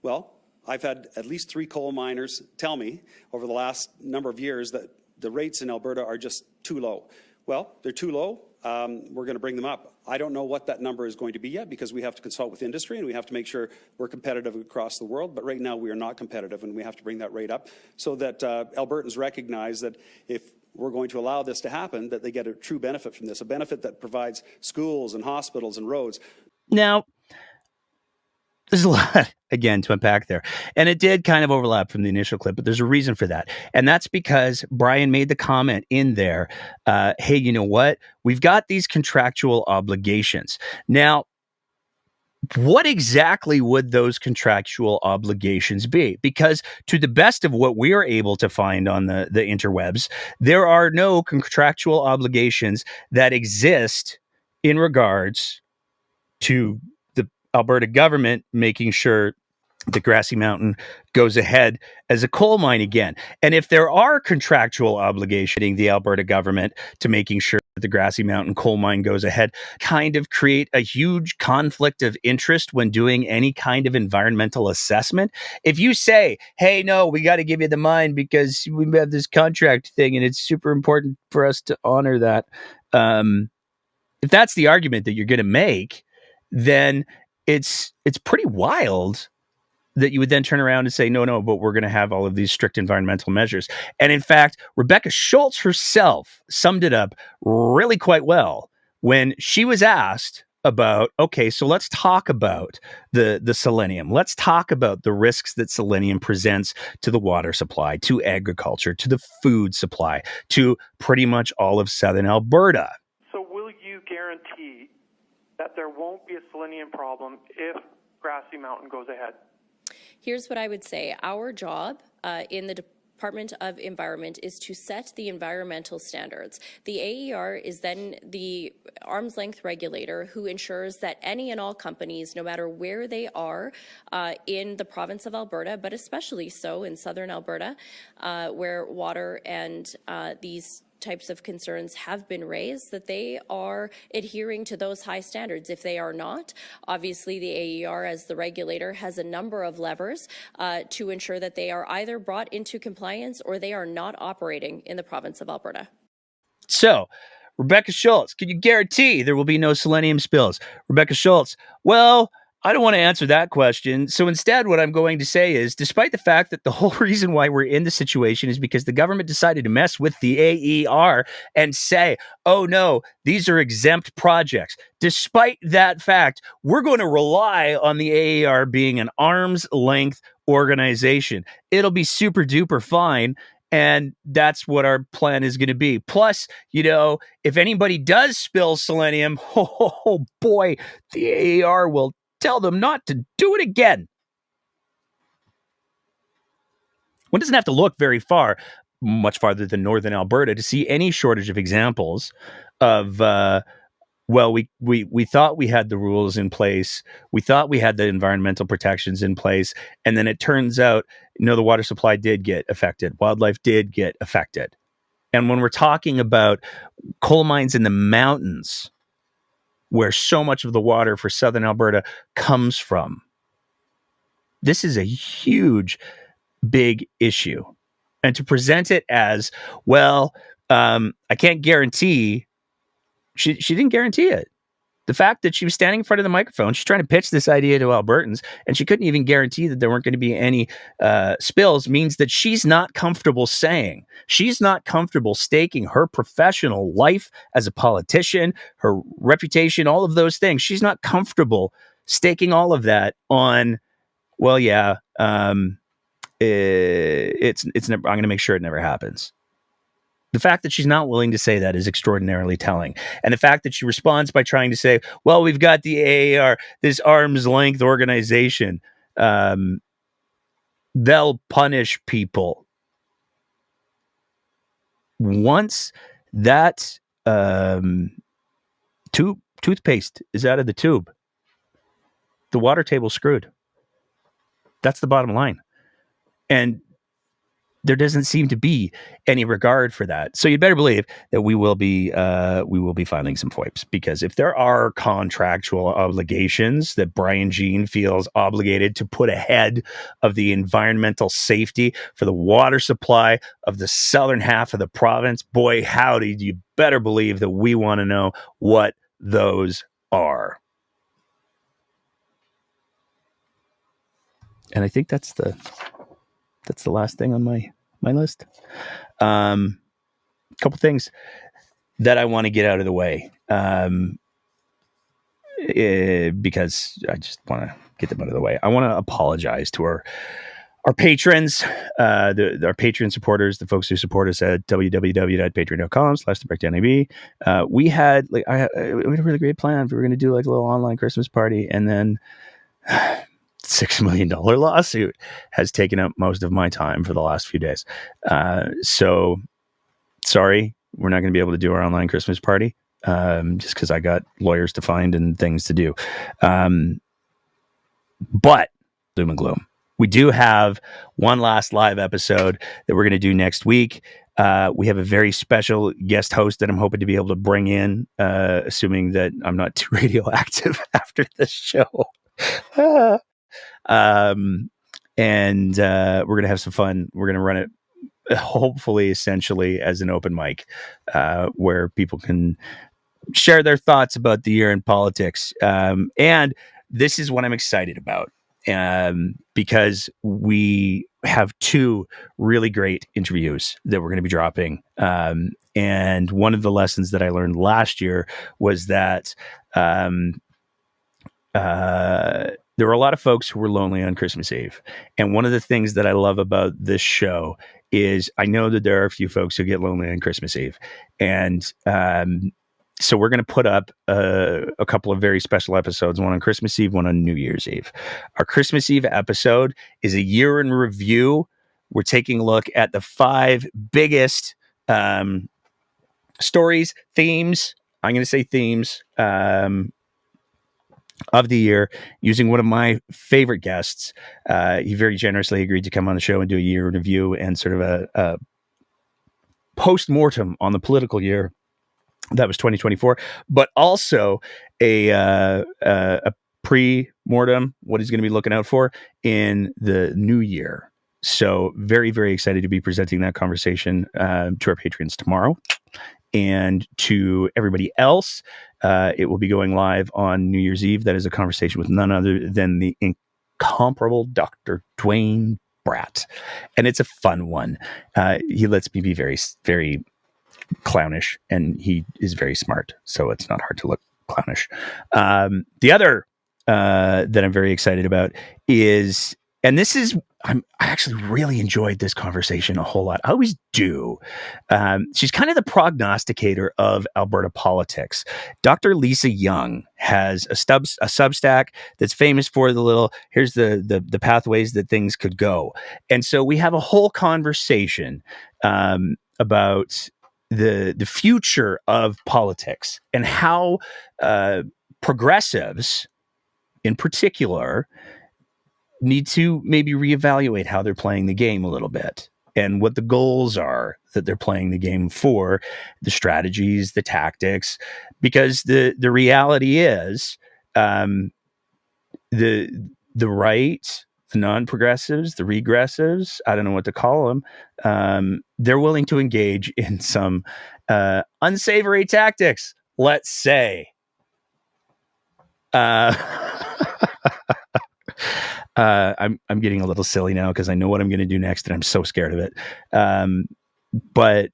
Well, I've had at least 3 coal miners tell me over the last number of years that the rates in Alberta are just too low. Well, they're too low. We're going to bring them up. I don't know what that number is going to be yet because we have to consult with industry and we have to make sure we're competitive across the world. But right now we are not competitive and we have to bring that rate up so that Albertans recognize that if we're going to allow this to happen, that they get a true benefit from this, a benefit that provides schools and hospitals and roads. Now, there's a lot, again, to unpack there. And it did kind of overlap from the initial clip, but there's a reason for that. And that's because Brian made the comment in there, hey, you know what? We've got these contractual obligations. Now, what exactly would those contractual obligations be? Because to the best of what we are able to find on the interwebs, there are no contractual obligations that exist in regards to the Alberta government making sure the Grassy Mountain goes ahead as a coal mine again. And if there are contractual obligations, the Alberta government to making sure that the Grassy Mountain coal mine goes ahead, kind of create a huge conflict of interest when doing any kind of environmental assessment. If you say, hey, no, we got to give you the mine because we have this contract thing and it's super important for us to honor that. If that's the argument that you're going to make, then it's pretty wild that you would then turn around and say, no, but we're going to have all of these strict environmental measures. And in fact, Rebecca Schultz herself summed it up really quite well when she was asked about, okay, so let's talk about the selenium. Let's talk about the risks that selenium presents to the water supply, to agriculture, to the food supply, to pretty much all of southern Alberta. So will you guarantee that there won't be a selenium problem if Grassy Mountain goes ahead? Here's what I would say. Our job in the Department of Environment is to set the environmental standards. The AER is then the arm's length regulator who ensures that any and all companies, no matter where they are in the province of Alberta, but especially so in southern Alberta, where water and these types of concerns have been raised, that they are adhering to those high standards. If they are not, obviously the AER as the regulator has a number of levers to ensure that they are either brought into compliance or they are not operating in the province of Alberta. So, Rebecca Schultz, can you guarantee there will be no selenium spills? Rebecca Schultz, well, I don't want to answer that question. So instead, what I'm going to say is, despite the fact that the whole reason why we're in this situation is because the government decided to mess with the AER and say, oh no, these are exempt projects. Despite that fact, we're going to rely on the AER being an arm's length organization. It'll be super duper fine. And that's what our plan is going to be. Plus, you know, if anybody does spill selenium, oh boy, the AER will tell them not to do it again. One doesn't have to look very far, much farther than northern Alberta, to see any shortage of examples of, well, we thought we had the rules in place. We thought we had the environmental protections in place. And then it turns out, no, the water supply did get affected. Wildlife did get affected. And when we're talking about coal mines in the mountains, where so much of the water for southern Alberta comes from, this is a huge, big issue. And to present it as, well, I can't guarantee, she didn't guarantee it. The fact that she was standing in front of the microphone, she's trying to pitch this idea to Albertans, and she couldn't even guarantee that there weren't going to be any spills, means that she's not comfortable saying, she's not comfortable staking her professional life as a politician, her reputation, all of those things. She's not comfortable staking all of that on, well, yeah, it's never, I'm going to make sure it never happens. The fact that she's not willing to say that is extraordinarily telling. And the fact that she responds by trying to say, well, we've got the AAR, this arm's length organization. They'll punish people. Once that toothpaste is out of the tube, the water table's screwed. That's the bottom line. And there doesn't seem to be any regard for that. So you'd better believe that we will be filing some FOIPs, because if there are contractual obligations that Brian Jean feels obligated to put ahead of the environmental safety for the water supply of the southern half of the province, boy, howdy, you better believe that we want to know what those are. And I think that's the last thing on my list. Couple things that I want to get out of the way, because I just want to get them out of the way. I want to apologize to our patrons, our Patreon supporters, the folks who support us at www.patreon.com/theBreakdownAB. We had we had a really great plan. We were going to do like a little online Christmas party, and then $6 million lawsuit has taken up most of my time for the last few days. So sorry, we're not going to be able to do our online Christmas party, just because I got lawyers to find and things to do. But doom and gloom. We do have one last live episode that we're going to do next week. We have a very special guest host that I'm hoping to be able to bring in, assuming that I'm not too radioactive after this show. And we're going to have some fun. We're going to run it hopefully essentially as an open mic, where people can share their thoughts about the year in politics. And this is what I'm excited about, because we have two really great interviews that we're going to be dropping. And one of the lessons that I learned last year was that there were a lot of folks who were lonely on Christmas Eve. And one of the things that I love about this show is I know that there are a few folks who get lonely on Christmas Eve. And so we're going to put up a couple of very special episodes, one on Christmas Eve, one on New Year's Eve. Our Christmas Eve episode is a year in review. We're taking a look at the 5 biggest stories, themes. I'm going to say themes. Of the year, using one of my favorite guests. He very generously agreed to come on the show and do a year in review and sort of a post-mortem on the political year that was 2024, but also a pre-mortem, what he's going to be looking out for in the new year. So very, very excited to be presenting that conversation to our patrons tomorrow. And to everybody else, it will be going live on New Year's Eve. That is a conversation with none other than the incomparable Dr. Dwayne Bratt. And it's a fun one. He lets me be very, very clownish, and he is very smart. So it's not hard to look clownish. The other that I'm very excited about is, and this is, I actually really enjoyed this conversation a whole lot. I always do. She's kind of the prognosticator of Alberta politics. Dr. Lisa Young has a Substack that's famous for the little, here's the pathways that things could go. And so we have a whole conversation about the future of politics and how progressives in particular need to maybe reevaluate how they're playing the game a little bit and what the goals are that they're playing the game for, the strategies, the tactics, because the reality is the right, the non-progressives, the regressives, I don't know what to call them, they're willing to engage in some unsavory tactics, let's say. I'm getting a little silly now because I know what I'm going to do next, and I'm so scared of it. But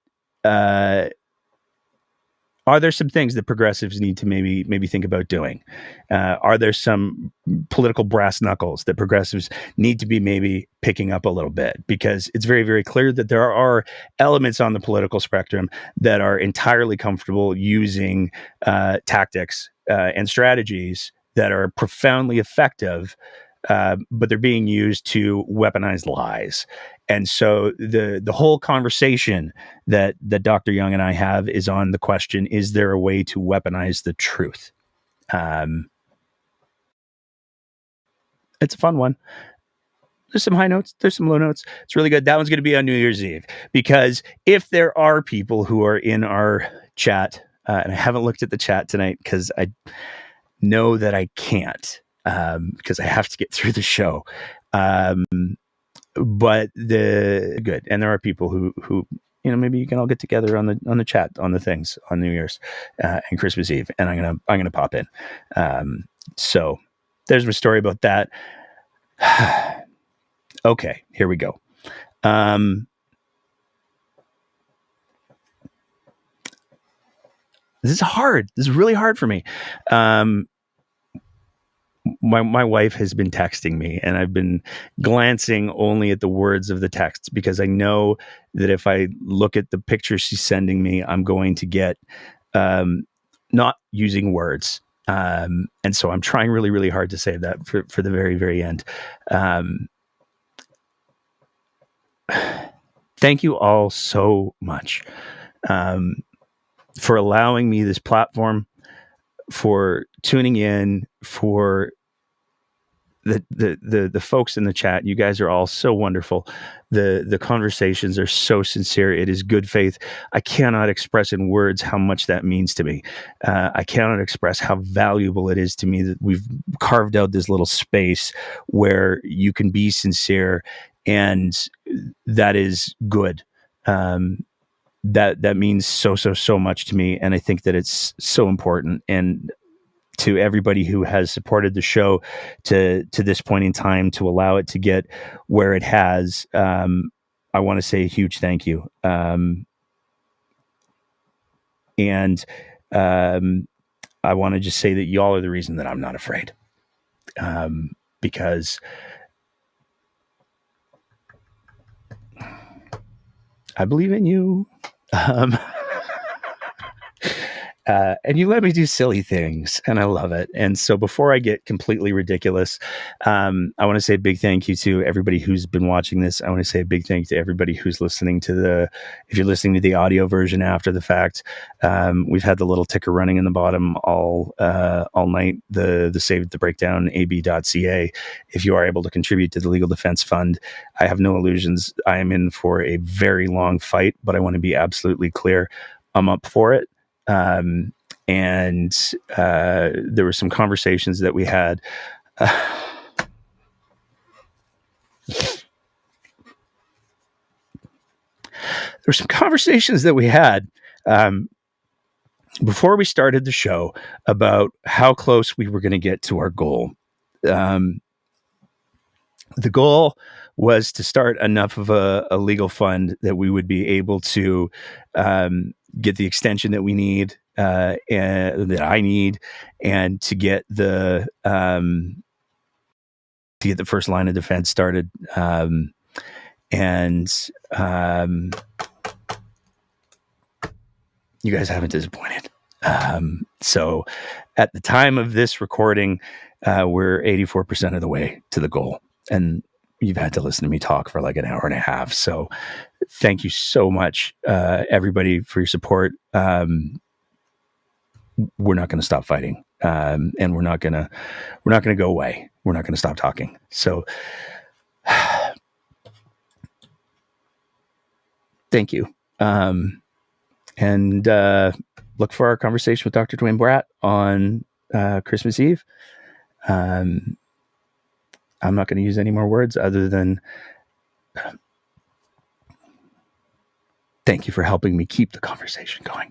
Are there some things that progressives need to maybe think about doing? Are there some political brass knuckles that progressives need to be maybe picking up a little bit? Because it's very, very clear that there are elements on the political spectrum that are entirely comfortable using tactics and strategies that are profoundly effective, but they're being used to weaponize lies. And so the whole conversation that Dr. Young and I have is on the question: is there a way to weaponize the truth? It's a fun one. There's some high notes. There's some low notes. It's really good. That one's going to be on New Year's Eve, because if there are people who are in our chat, and I haven't looked at the chat tonight because I know that I can't, because I have to get through the show. But good, and there are people who maybe you can all get together on the chat on the things on New Year's and Christmas Eve, and I'm gonna pop in. So there's my story about that. Okay, here we go. This is hard. This is really hard for me. My wife has been texting me, and I've been glancing only at the words of the texts, because I know that if I look at the pictures she's sending me, I'm going to get not using words. And so I'm trying really, really hard to save that for the very, very end. Thank you all so much for allowing me this platform, for tuning in, for the folks in the chat. You guys are all so wonderful. The conversations are so sincere. It is good faith. I cannot express in words how much that means to me. I cannot express how valuable it is to me that we've carved out this little space where you can be sincere, and that is good. That means so much to me, and I think that it's so important. And to everybody who has supported the show to this point in time, to allow it to get where it has, I want to say a huge thank you. And I want to just say that y'all are the reason that I'm not afraid, because I believe in you. And you let me do silly things, and I love it. And so before I get completely ridiculous, I want to say a big thank you to everybody who's been watching this. I want to say a big thank you to everybody who's listening to if you're listening to the audio version after the fact. We've had the little ticker running in the bottom all night, the Save the Breakdown ab.ca. If you are able to contribute to the Legal Defense Fund, I have no illusions. I am in for a very long fight, but I want to be absolutely clear. I'm up for it. And there were some conversations that we had. There were some conversations that we had before we started the show about how close we were going to get to our goal. The goal was to start enough of a legal fund that we would be able to get the extension that we need, and that I need, and to get the first line of defense started. And you guys haven't disappointed. So at the time of this recording, we're 84% of the way to the goal. And you've had to listen to me talk for like an hour and a half. So thank you so much, everybody, for your support. We're not going to stop fighting. And we're not going to go away. We're not going to stop talking. So thank you. And look for our conversation with Dr. Dwayne Bratt on Christmas Eve. I'm not going to use any more words other than thank you for helping me keep the conversation going.